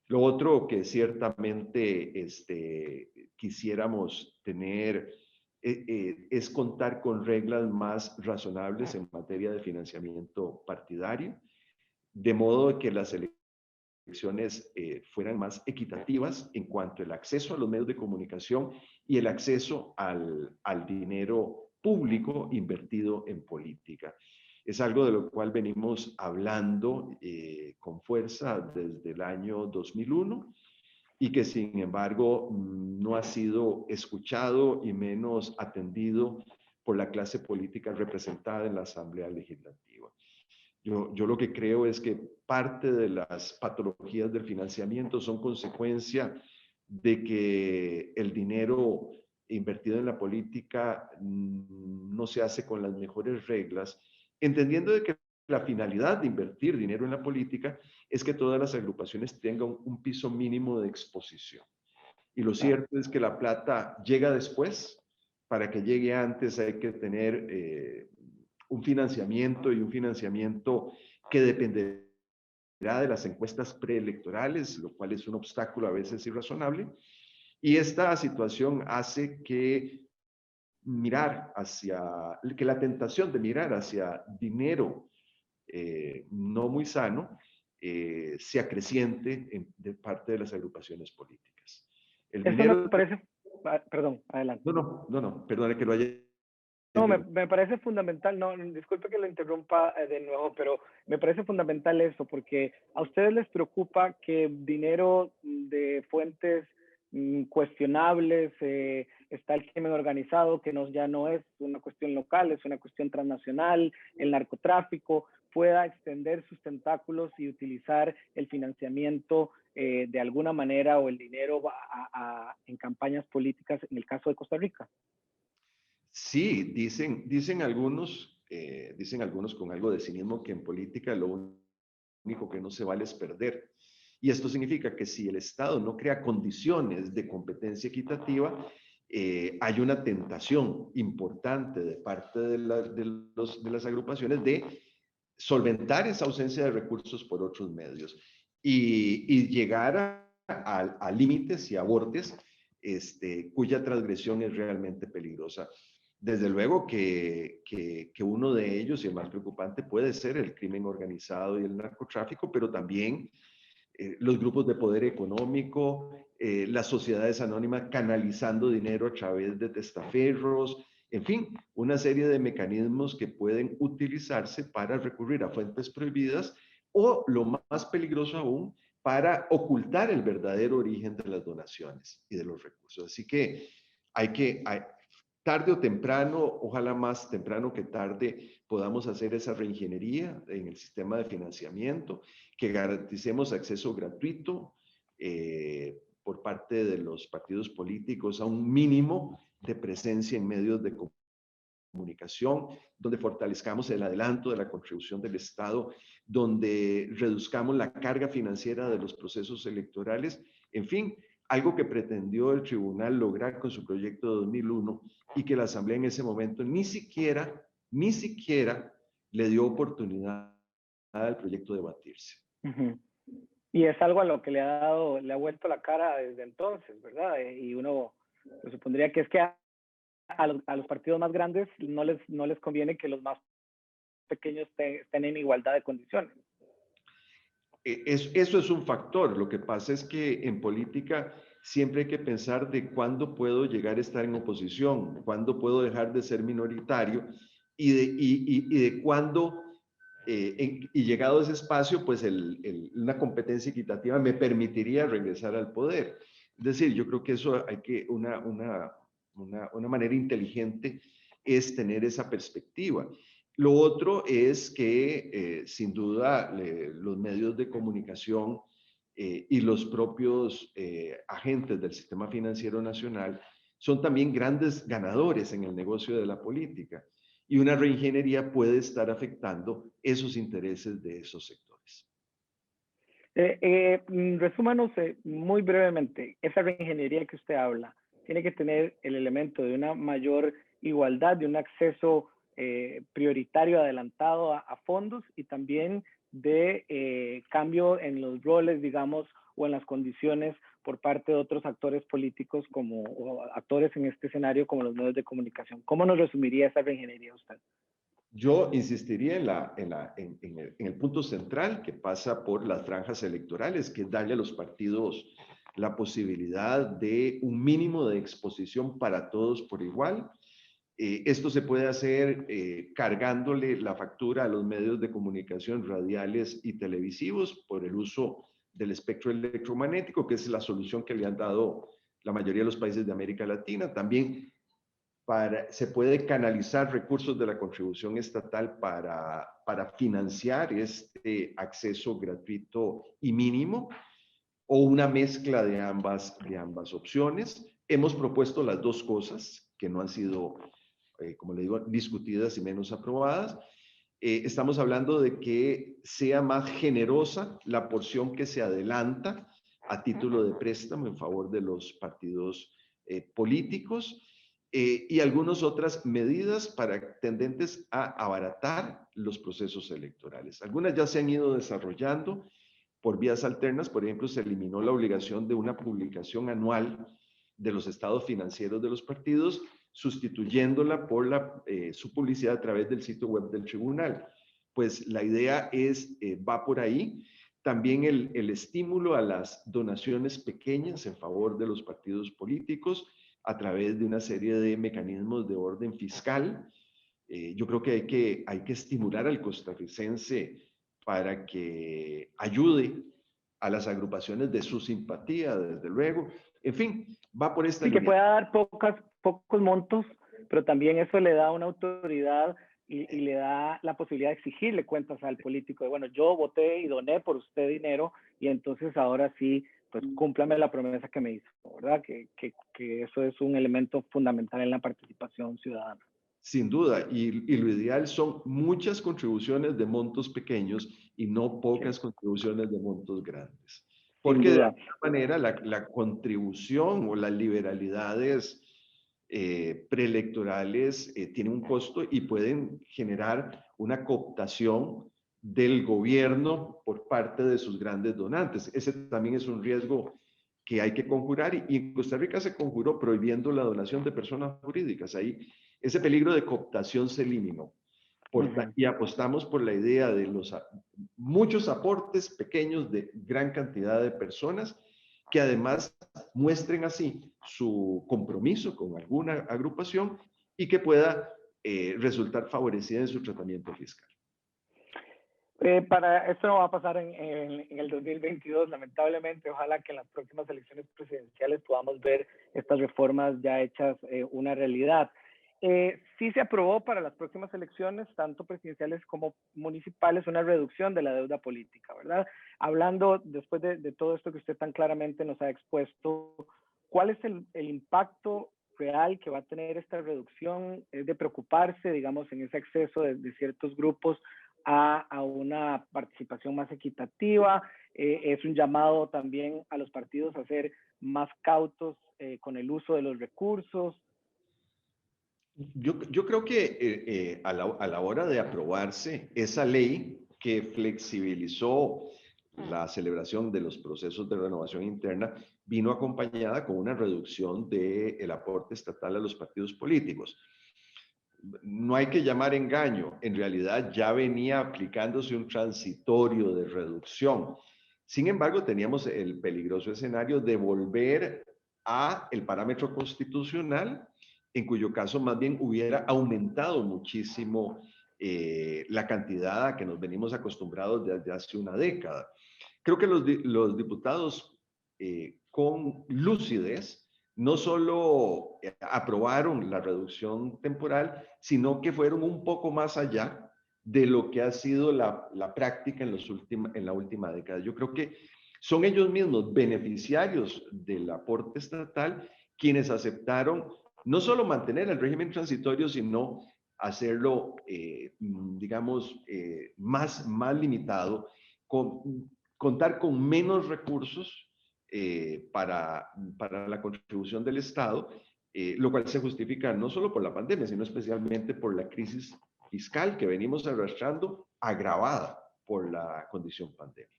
Lo otro que ciertamente quisiéramos tener es contar con reglas más razonables en materia de financiamiento partidario, de modo que las elecciones fueran más equitativas en cuanto al acceso a los medios de comunicación y el acceso al dinero público invertido en política. Es algo de lo cual venimos hablando con fuerza desde el año 2001 y que sin embargo no ha sido escuchado y menos atendido por la clase política representada en la Asamblea Legislativa. Yo lo que creo es que parte de las patologías del financiamiento son consecuencia de que el dinero invertido en la política no se hace con las mejores reglas, entendiendo de que la finalidad de invertir dinero en la política es que todas las agrupaciones tengan un piso mínimo de exposición. Y lo cierto es que la plata llega después. Para que llegue antes hay que tener un financiamiento y un financiamiento que dependerá de las encuestas preelectorales, lo cual es un obstáculo a veces irrazonable. Y esta situación hace que que la tentación de mirar hacia dinero no muy sano se acreciente de parte de las agrupaciones políticas. El Eso me dinero, parece, perdón, adelante. no, perdone que lo haya No, me, interrumpido. me parece fundamental, no, disculpe que lo interrumpa de nuevo, pero me parece fundamental eso, porque a ustedes les preocupa que dinero de fuentes cuestionables, está el crimen organizado, que ya no es una cuestión local, es una cuestión transnacional, el narcotráfico, pueda extender sus tentáculos y utilizar el financiamiento de alguna manera o el dinero en campañas políticas en el caso de Costa Rica. Sí, dicen algunos con algo de cinismo que en política lo único que no se vale es perder. Y esto significa que si el Estado no crea condiciones de competencia equitativa, hay una tentación importante de parte de las agrupaciones de solventar esa ausencia de recursos por otros medios y llegar a límites y a bordes cuya transgresión es realmente peligrosa. Desde luego que uno de ellos, y el más preocupante, puede ser el crimen organizado y el narcotráfico, pero también los grupos de poder económico, las sociedades anónimas canalizando dinero a través de testaferros, en fin, una serie de mecanismos que pueden utilizarse para recurrir a fuentes prohibidas o, lo más peligroso aún, para ocultar el verdadero origen de las donaciones y de los recursos. Así que tarde o temprano, ojalá más temprano que tarde, podamos hacer esa reingeniería en el sistema de financiamiento, que garanticemos acceso gratuito por parte de los partidos políticos a un mínimo de presencia en medios de comunicación, donde fortalezcamos el adelanto de la contribución del Estado, donde reduzcamos la carga financiera de los procesos electorales, en fin, algo que pretendió el tribunal lograr con su proyecto de 2001 y que la Asamblea en ese momento ni siquiera le dio oportunidad al proyecto de debatirse. Uh-huh. Y es algo a lo que le ha vuelto la cara desde entonces, ¿verdad? Y uno supondría que es que a los partidos más grandes no les conviene que los más pequeños estén en igualdad de condiciones. Eso es un factor. Lo que pasa es que en política siempre hay que pensar de cuándo puedo llegar a estar en oposición, cuándo puedo dejar de ser minoritario y de cuándo, y llegado a ese espacio, pues una competencia equitativa me permitiría regresar al poder. Es decir, yo creo que eso una manera inteligente es tener esa perspectiva. Lo otro es que, sin duda, los medios de comunicación y los propios agentes del sistema financiero nacional son también grandes ganadores en el negocio de la política. Y una reingeniería puede estar afectando esos intereses de esos sectores. Resúmanos muy brevemente, esa reingeniería que usted habla tiene que tener el elemento de una mayor igualdad, de un acceso prioritario adelantado a fondos y también de cambio en los roles, digamos, o en las condiciones por parte de otros actores políticos o actores en este escenario como los medios de comunicación. ¿Cómo nos resumiría esa reingeniería usted? Yo insistiría en el punto central que pasa por las franjas electorales, que es darle a los partidos la posibilidad de un mínimo de exposición para todos por igual. Esto se puede hacer cargándole la factura a los medios de comunicación radiales y televisivos por el uso del espectro electromagnético, que es la solución que le han dado la mayoría de los países de América Latina. También se puede canalizar recursos de la contribución estatal para financiar este acceso gratuito y mínimo o una mezcla de ambas opciones. Hemos propuesto las dos cosas que no han sido, como le digo, discutidas y menos aprobadas. Estamos hablando de que sea más generosa la porción que se adelanta a título de préstamo en favor de los partidos políticos y algunas otras medidas tendentes a abaratar los procesos electorales. Algunas ya se han ido desarrollando por vías alternas. Por ejemplo, se eliminó la obligación de una publicación anual de los estados financieros de los partidos, sustituyéndola por su publicidad a través del sitio web del tribunal. Pues la idea va por ahí. También el estímulo a las donaciones pequeñas en favor de los partidos políticos a través de una serie de mecanismos de orden fiscal. Yo creo que hay que estimular al costarricense para que ayude a las agrupaciones de su simpatía, desde luego. En fin, va por esta Sí, que línea. pueda dar pocos montos, pero también eso le da una autoridad y le da la posibilidad de exigirle cuentas al político. De, bueno, yo voté y doné por usted dinero y entonces ahora sí, pues cúmplame la promesa que me hizo, ¿verdad? Que eso es un elemento fundamental en la participación ciudadana. Sin duda, y lo ideal son muchas contribuciones de montos pequeños y no pocas contribuciones de montos grandes. Porque de alguna manera la contribución o las liberalidades preelectorales tienen un costo y pueden generar una cooptación del gobierno por parte de sus grandes donantes. Ese también es un riesgo que hay que conjurar y en Costa Rica se conjuró prohibiendo la donación de personas jurídicas. Ahí ese peligro de cooptación se eliminó. Y apostamos por la idea de muchos aportes pequeños de gran cantidad de personas que además muestren así su compromiso con alguna agrupación y que pueda resultar favorecida en su tratamiento fiscal. Para esto no va a pasar en el 2022, lamentablemente. Ojalá que en las próximas elecciones presidenciales podamos ver estas reformas ya hechas una realidad. Sí se aprobó para las próximas elecciones, tanto presidenciales como municipales, una reducción de la deuda política, ¿verdad? Hablando después de todo esto que usted tan claramente nos ha expuesto, ¿cuál es el impacto real que va a tener esta reducción? ¿Es de preocuparse, digamos, en ese exceso de ciertos grupos a una participación más equitativa? Es un llamado también a los partidos a ser más cautos con el uso de los recursos. Yo creo que a la hora de aprobarse esa ley que flexibilizó la celebración de los procesos de renovación interna, vino acompañada con una reducción del aporte estatal a los partidos políticos. No hay que llamar engaño, en realidad ya venía aplicándose un transitorio de reducción. Sin embargo, teníamos el peligroso escenario de volver a el parámetro constitucional, en cuyo caso más bien hubiera aumentado muchísimo la cantidad a que nos venimos acostumbrados desde hace una década. Creo que los diputados con lucidez no solo aprobaron la reducción temporal, sino que fueron un poco más allá de lo que ha sido la práctica en la última década. Yo creo que son ellos mismos beneficiarios del aporte estatal quienes aceptaron no solo mantener el régimen transitorio, sino hacerlo, digamos, más limitado, contar con menos recursos para la contribución del Estado, lo cual se justifica no solo por la pandemia, sino especialmente por la crisis fiscal que venimos arrastrando, agravada por la condición pandémica.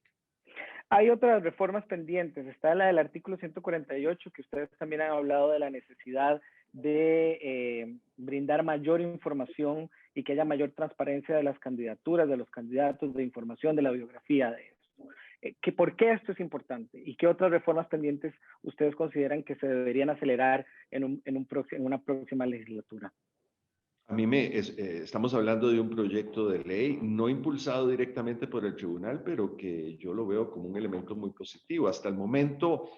Hay otras reformas pendientes. Está la del artículo 148, que ustedes también han hablado de la necesidad de brindar mayor información y que haya mayor transparencia de las candidaturas, de los candidatos, de información, de la biografía de esto. ¿Por qué esto es importante? ¿Y qué otras reformas pendientes ustedes consideran que se deberían acelerar en una próxima legislatura? A mí estamos hablando de un proyecto de ley no impulsado directamente por el tribunal, pero que yo lo veo como un elemento muy positivo. Hasta el momento,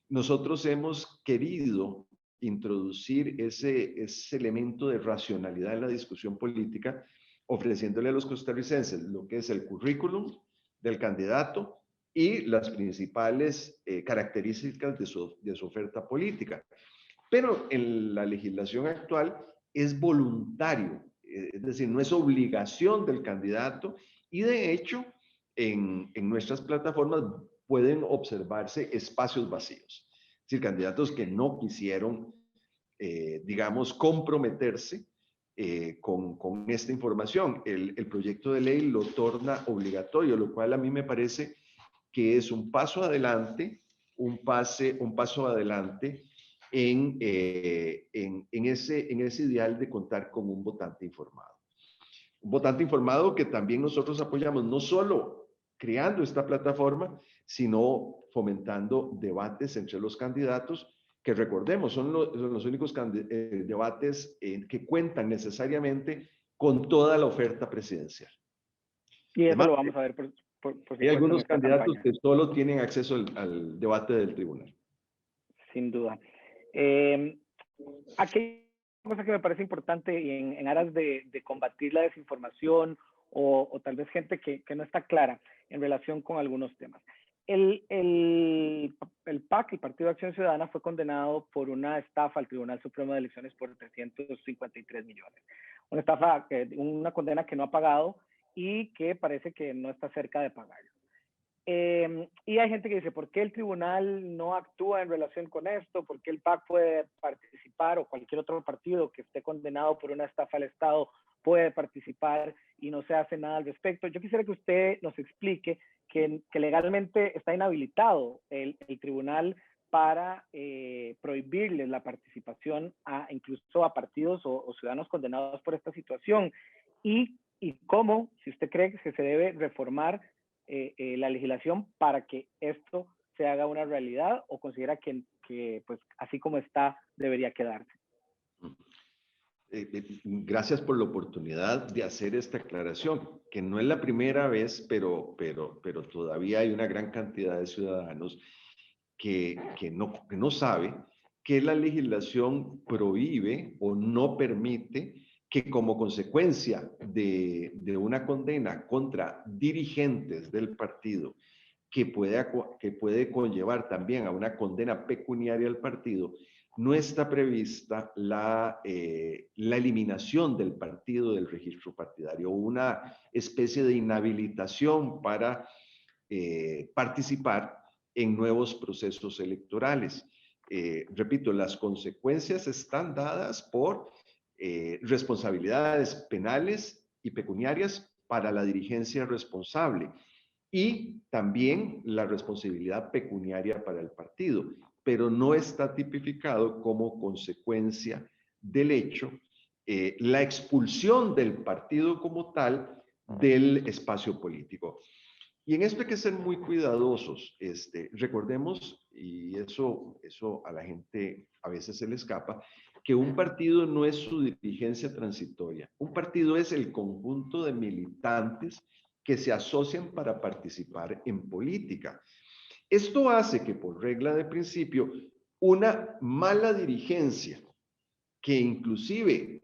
nosotros hemos querido introducir ese elemento de racionalidad en la discusión política, ofreciéndole a los costarricenses lo que es el currículum del candidato y las principales características de su oferta política. Pero en la legislación actual es voluntario, es decir, no es obligación del candidato y de hecho en nuestras plataformas pueden observarse espacios vacíos, es decir, candidatos que no quisieron, digamos, comprometerse con esta información. El proyecto de ley lo torna obligatorio, lo cual a mí me parece que es un paso adelante, un paso adelante en ese ideal de contar con un votante informado. Un votante informado que también nosotros apoyamos, no solo creando esta plataforma, sino fomentando debates entre los candidatos, que recordemos, son los únicos debates que cuentan necesariamente con toda la oferta presidencial. Y eso Además, lo vamos a ver, por hay supuesto, en algunos esta candidatos campaña. que solo tienen acceso al debate del tribunal. Sin duda. Aquí una cosa que me parece importante y en aras de combatir la desinformación o tal vez gente que no está clara en relación con algunos temas. El PAC, el Partido de Acción Ciudadana, fue condenado por una estafa al Tribunal Supremo de Elecciones por 353 millones. Una estafa, una condena que no ha pagado y que parece que no está cerca de pagarlo. Y hay gente que dice, ¿por qué el tribunal no actúa en relación con esto? ¿Por qué el PAC puede participar o cualquier otro partido que esté condenado por una estafa al Estado puede participar y no se hace nada al respecto? Yo quisiera que usted nos explique que legalmente está inhabilitado el tribunal para prohibirles la participación incluso a partidos o ciudadanos condenados por esta situación. Y cómo, si usted cree que se debe reformar la legislación para que esto se haga una realidad o considera que pues así como está debería quedarse. Gracias por la oportunidad de hacer esta aclaración, que no es la primera vez, pero todavía hay una gran cantidad de ciudadanos que no sabe que la legislación prohíbe o no permite que como consecuencia de una condena contra dirigentes del partido que puede conllevar también a una condena pecuniaria al partido, no está prevista la eliminación del partido del registro partidario, una especie de inhabilitación para participar en nuevos procesos electorales. Repito, las consecuencias están dadas por responsabilidades penales y pecuniarias para la dirigencia responsable y también la responsabilidad pecuniaria para el partido, pero no está tipificado como consecuencia del hecho la expulsión del partido como tal del espacio político. Y en esto hay que ser muy cuidadosos. Recordemos, y eso a la gente a veces se le escapa, que un partido no es su dirigencia transitoria. Un partido es el conjunto de militantes que se asocian para participar en política. Esto hace que, por regla de principio, una mala dirigencia que inclusive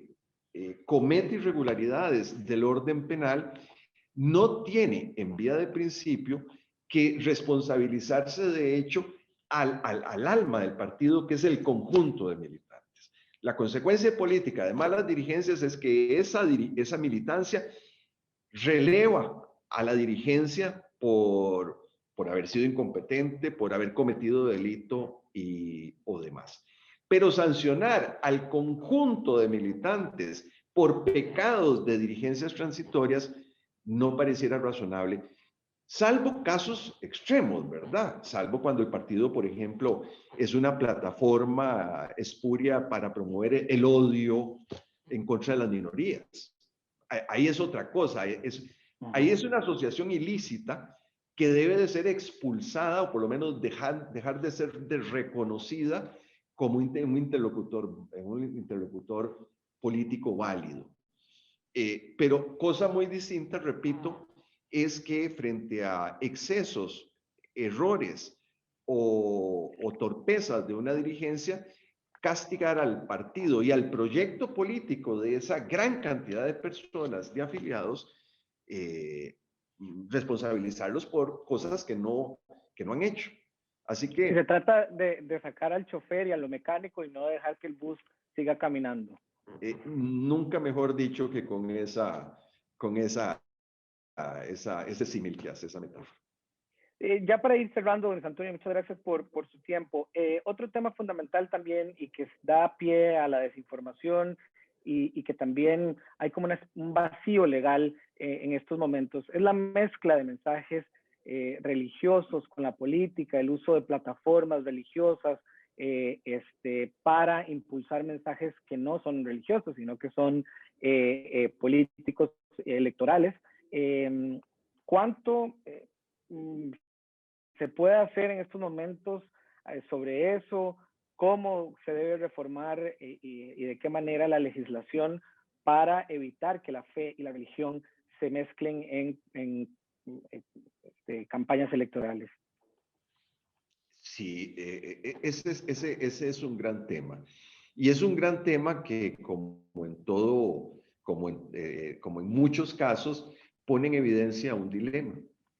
comete irregularidades del orden penal, no tiene en vía de principio que responsabilizarse de hecho al alma del partido, que es el conjunto de militantes. La consecuencia política de malas dirigencias es que esa militancia releva a la dirigencia por haber sido incompetente, por haber cometido delito o demás. Pero sancionar al conjunto de militantes por pecados de dirigencias transitorias no pareciera razonable, salvo casos extremos, ¿verdad? Salvo cuando el partido, por ejemplo, es una plataforma espuria para promover el odio en contra de las minorías. Ahí es otra cosa, ahí es una asociación ilícita que debe de ser expulsada o por lo menos dejar de ser reconocida como un interlocutor político válido. Pero cosa muy distinta, repito, es que frente a excesos, errores o torpezas de una dirigencia, castigar al partido y al proyecto político de esa gran cantidad de personas, de afiliados, responsabilizarlos por cosas que no han hecho. Así que... Y se trata de sacar al chofer y a lo mecánico y no dejar que el bus siga caminando. Nunca mejor dicho que con ese símil que hace, esa metáfora. Ya para ir cerrando, don Antonio, muchas gracias por su tiempo. Otro tema fundamental también y que da pie a la desinformación y que también hay como un vacío legal en estos momentos es la mezcla de mensajes religiosos con la política, el uso de plataformas religiosas para impulsar mensajes que no son religiosos, sino que son políticos electorales. ¿Cuánto se puede hacer en estos momentos sobre eso? ¿Cómo se debe reformar y de qué manera la legislación para evitar que la fe y la religión se mezclen en campañas electorales? Sí, ese es un gran tema. Y es un gran tema que, como en todo, como en muchos casos, pone en evidencia un dilema.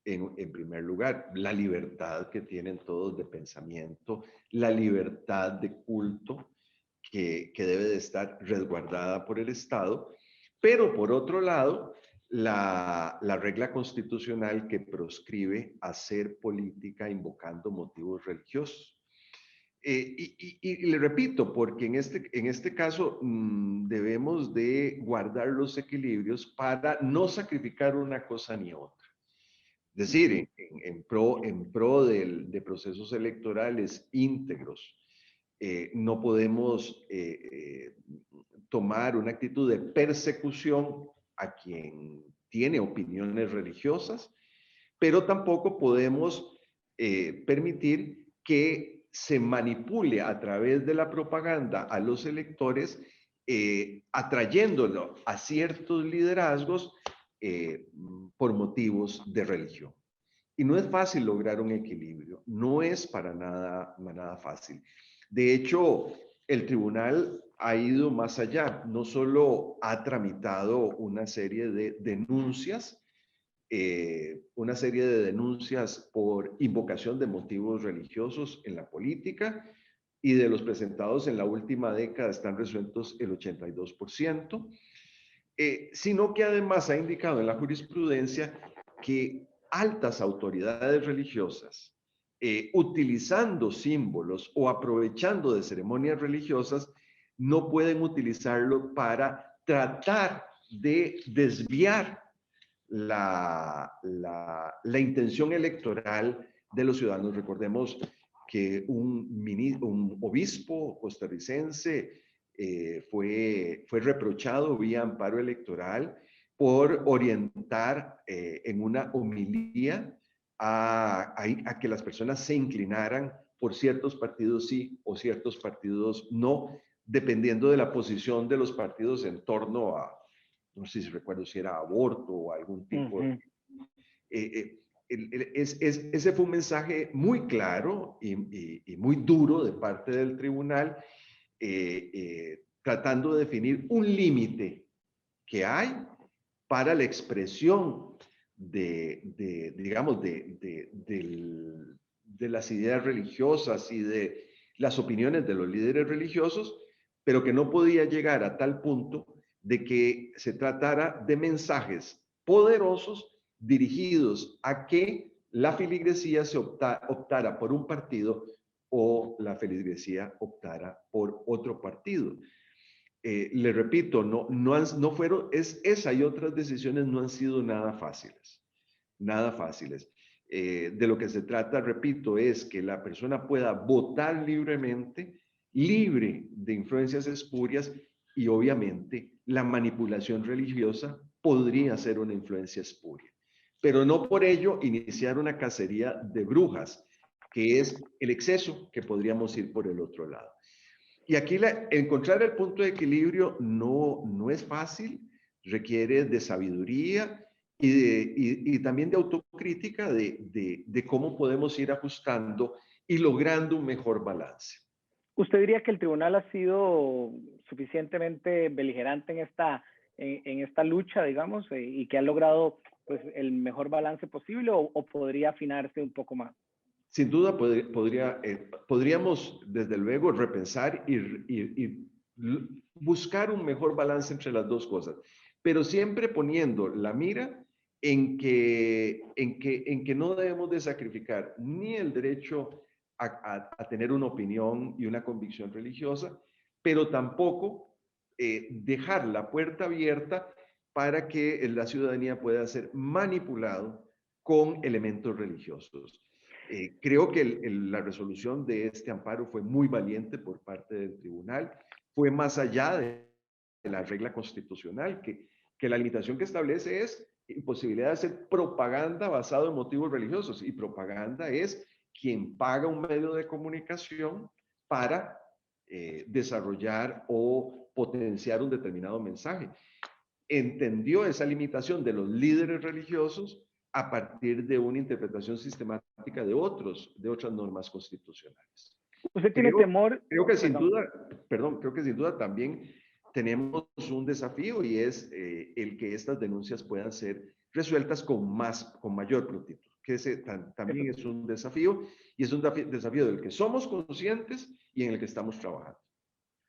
En primer lugar, la libertad que tienen todos de pensamiento, la libertad de culto que debe de estar resguardada por el Estado, pero por otro lado, la regla constitucional que proscribe hacer política invocando motivos religiosos. Y le repito, porque en este caso debemos de guardar los equilibrios para no sacrificar una cosa ni otra. Es decir, en pro de procesos electorales íntegros, no podemos tomar una actitud de persecución a quien tiene opiniones religiosas, pero tampoco podemos permitir que se manipule a través de la propaganda a los electores, atrayéndolo a ciertos liderazgos por motivos de religión. Y no es fácil lograr un equilibrio, no es para nada fácil. De hecho, el tribunal ha ido más allá, no solo ha tramitado una serie de denuncias, por invocación de motivos religiosos en la política, y de los presentados en la última década están resueltos el 82%, sino que además ha indicado en la jurisprudencia que altas autoridades religiosas, utilizando símbolos o aprovechando de ceremonias religiosas, no pueden utilizarlo para tratar de desviar la intención electoral de los ciudadanos. Recordemos que un obispo costarricense fue reprochado vía amparo electoral por orientar en una homilía a que las personas se inclinaran por ciertos partidos sí o ciertos partidos no, dependiendo de la posición de los partidos en torno a, no sé si recuerdo si era aborto o algún tipo de... ese fue un mensaje muy claro y muy duro de parte del tribunal, tratando de definir un límite que hay para la expresión digamos, de las ideas religiosas y de las opiniones de los líderes religiosos, pero que no podía llegar a tal punto de que se tratara de mensajes poderosos dirigidos a que la feligresía optara por un partido o la feligresía optara por otro partido. Le repito, no fueron, esa y otras decisiones no han sido nada fáciles, nada fáciles. De lo que se trata, repito, es que la persona pueda votar libremente, libre de influencias espurias, y obviamente la manipulación religiosa podría ser una influencia espuria. Pero no por ello iniciar una cacería de brujas, que es el exceso que podríamos ir por el otro lado. Y aquí encontrar el punto de equilibrio no es fácil, requiere de sabiduría y también de autocrítica de cómo podemos ir ajustando y logrando un mejor balance. ¿Usted diría que el tribunal ha sido suficientemente beligerante en esta lucha, digamos, y que ha logrado pues, el mejor balance posible o podría afinarse un poco más? Sin duda podríamos, desde luego, repensar y buscar un mejor balance entre las dos cosas, pero siempre poniendo la mira en que no debemos de sacrificar ni el derecho a tener una opinión y una convicción religiosa, pero tampoco dejar la puerta abierta para que la ciudadanía pueda ser manipulado con elementos religiosos. Creo que la resolución de este amparo fue muy valiente por parte del tribunal, fue más allá de la regla constitucional, que la limitación que establece es imposibilidad de hacer propaganda basado en motivos religiosos, y propaganda es quien paga un medio de comunicación para desarrollar o potenciar un determinado mensaje. Entendió esa limitación de los líderes religiosos a partir de una interpretación sistemática de otras normas constitucionales. ¿Usted tiene temor? Creo que sin Perdón. duda, perdón, creo que sin duda también tenemos un desafío, y es el que estas denuncias puedan ser resueltas con mayor prontitud, que ese también es un desafío, y es un desafío del que somos conscientes y en el que estamos trabajando.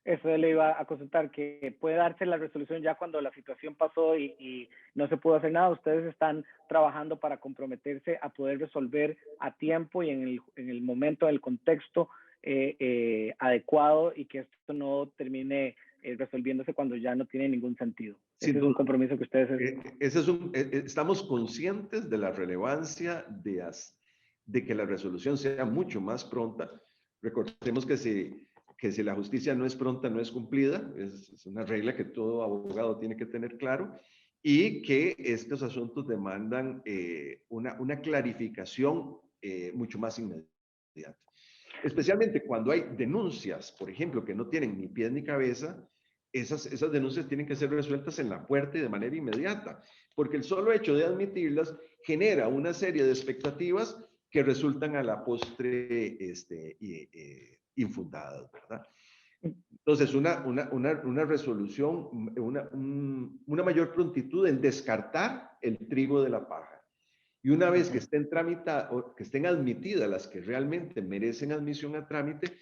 Eso le iba a consultar, que puede darse la resolución ya cuando la situación pasó y no se pudo hacer nada. Ustedes están trabajando para comprometerse a poder resolver a tiempo y en el momento, en el contexto adecuado, y que esto no termine resolviéndose cuando ya no tiene ningún sentido. Ese es un compromiso que ustedes... Estamos conscientes de la relevancia de que la resolución sea mucho más pronta. Recordemos que si la justicia no es pronta, no es cumplida. Es una regla que todo abogado tiene que tener claro, y que estos asuntos demandan una clarificación mucho más inmediata. Especialmente cuando hay denuncias, por ejemplo, que no tienen ni pies ni cabeza. Esas denuncias tienen que ser resueltas en la puerta y de manera inmediata, porque el solo hecho de admitirlas genera una serie de expectativas que resultan a la postre infundadas, ¿verdad? Entonces, una resolución, una mayor prontitud en descartar el trigo de la paja. Y una vez que estén admitidas las que realmente merecen admisión a trámite,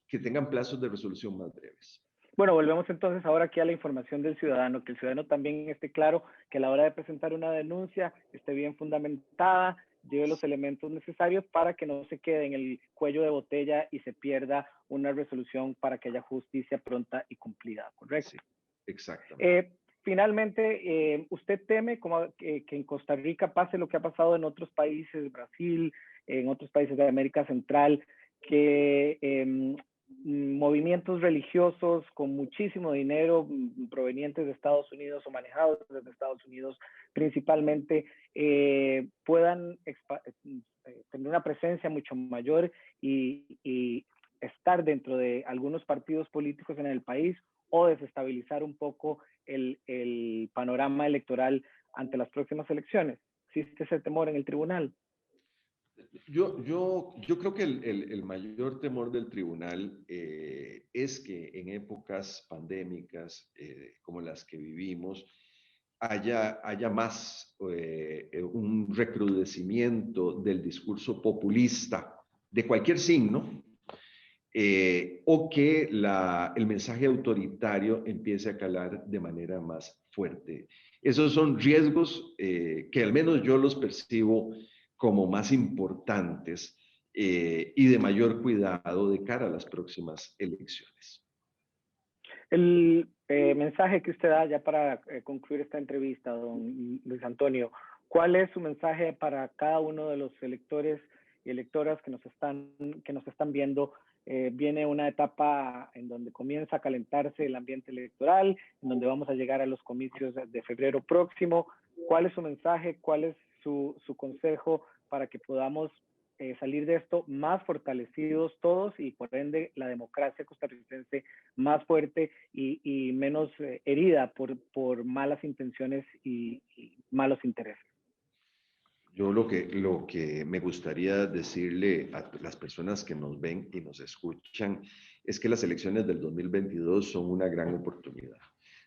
que tengan plazos de resolución más breves. Bueno, volvemos entonces ahora aquí a la información del ciudadano, que el ciudadano también esté claro que a la hora de presentar una denuncia esté bien fundamentada, lleve los elementos necesarios para que no se quede en el cuello de botella y se pierda una resolución para que haya justicia pronta y cumplida, ¿correcto? Sí, exactamente. Finalmente, ¿usted teme que en Costa Rica pase lo que ha pasado en otros países, Brasil, en otros países de América Central, que movimientos religiosos con muchísimo dinero provenientes de Estados Unidos o manejados desde Estados Unidos principalmente, puedan tener una presencia mucho mayor y estar dentro de algunos partidos políticos en el país, o desestabilizar un poco el panorama electoral ante las próximas elecciones? ¿Existe ese temor en el tribunal? Yo creo que el mayor temor del tribunal es que en épocas pandémicas como las que vivimos haya más un recrudecimiento del discurso populista de cualquier signo, o que el mensaje autoritario empiece a calar de manera más fuerte. Esos son riesgos que al menos yo los percibo como más importantes y de mayor cuidado de cara a las próximas elecciones. El mensaje que usted da ya para concluir esta entrevista, don Luis Antonio, ¿cuál es su mensaje para cada uno de los electores y electoras que nos están viendo? Viene una etapa en donde comienza a calentarse el ambiente electoral, en donde vamos a llegar a los comicios de febrero próximo. ¿Cuál es su mensaje? ¿Cuál es su consejo para que podamos salir de esto más fortalecidos todos, y por ende la democracia costarricense más fuerte y menos herida por malas intenciones y malos intereses? Yo lo que me gustaría decirle a las personas que nos ven y nos escuchan es que las elecciones del 2022 son una gran oportunidad.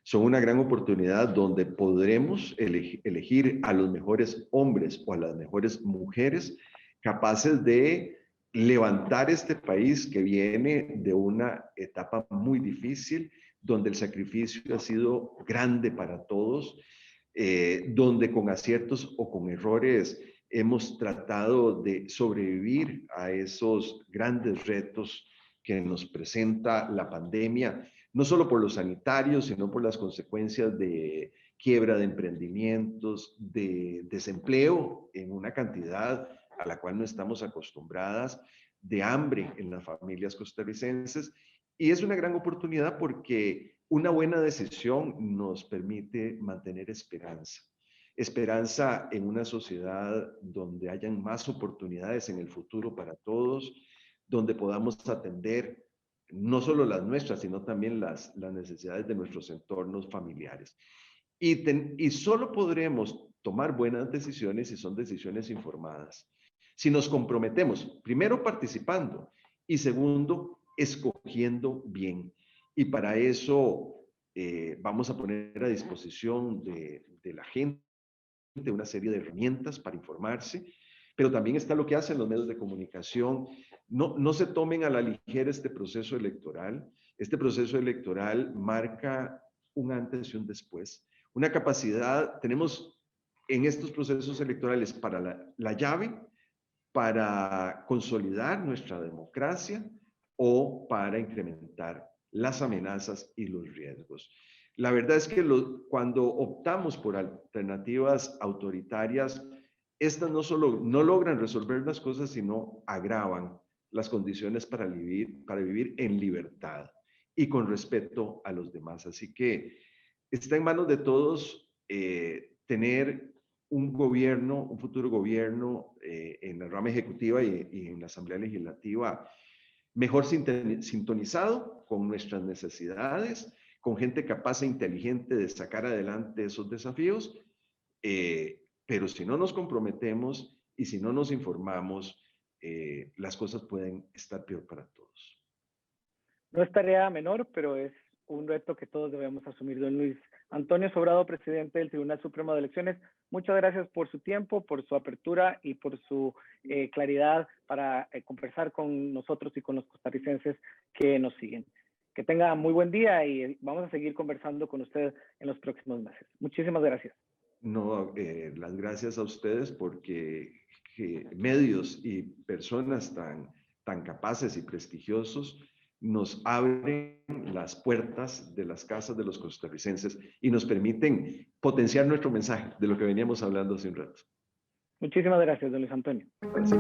Son una gran oportunidad donde podremos elegir a los mejores hombres o a las mejores mujeres capaces de levantar este país que viene de una etapa muy difícil, donde el sacrificio ha sido grande para todos, donde con aciertos o con errores hemos tratado de sobrevivir a esos grandes retos que nos presenta la pandemia, no solo por los sanitarios, sino por las consecuencias de quiebra de emprendimientos, de desempleo en una cantidad a la cual no estamos acostumbradas, de hambre en las familias costarricenses. Y es una gran oportunidad porque una buena decisión nos permite mantener esperanza. Esperanza en una sociedad donde hayan más oportunidades en el futuro para todos, donde podamos atender no solo las nuestras, sino también las necesidades de nuestros entornos familiares. Y solo podremos tomar buenas decisiones si son decisiones informadas. Si nos comprometemos, primero participando y segundo, escogiendo bien. Y para eso vamos a poner a disposición de la gente una serie de herramientas para informarse, pero también está lo que hacen los medios de comunicación. No se tomen a la ligera este proceso electoral. Este proceso electoral marca un antes y un después. Una capacidad, tenemos en estos procesos electorales para la llave, para consolidar nuestra democracia o para incrementar las amenazas y los riesgos. La verdad es que cuando optamos por alternativas autoritarias, estas no solo no logran resolver las cosas, sino agravan las condiciones para vivir en libertad y con respeto a los demás. Así que está en manos de todos tener un gobierno, un futuro gobierno en la rama ejecutiva y en la Asamblea Legislativa mejor sintonizado con nuestras necesidades, con gente capaz e inteligente de sacar adelante esos desafíos, pero si no nos comprometemos y si no nos informamos, las cosas pueden estar peor para todos. No es tarea menor, pero es un reto que todos debemos asumir. Don Luis Antonio Sobrado, presidente del Tribunal Supremo de Elecciones, muchas gracias por su tiempo, por su apertura y por su claridad para conversar con nosotros y con los costarricenses que nos siguen. Que tenga muy buen día y vamos a seguir conversando con usted en los próximos meses. Muchísimas gracias. No, las gracias a ustedes porque medios y personas tan capaces y prestigiosos nos abren las puertas de las casas de los costarricenses y nos permiten potenciar nuestro mensaje de lo que veníamos hablando hace un rato. Muchísimas gracias, don Luis Antonio. Gracias.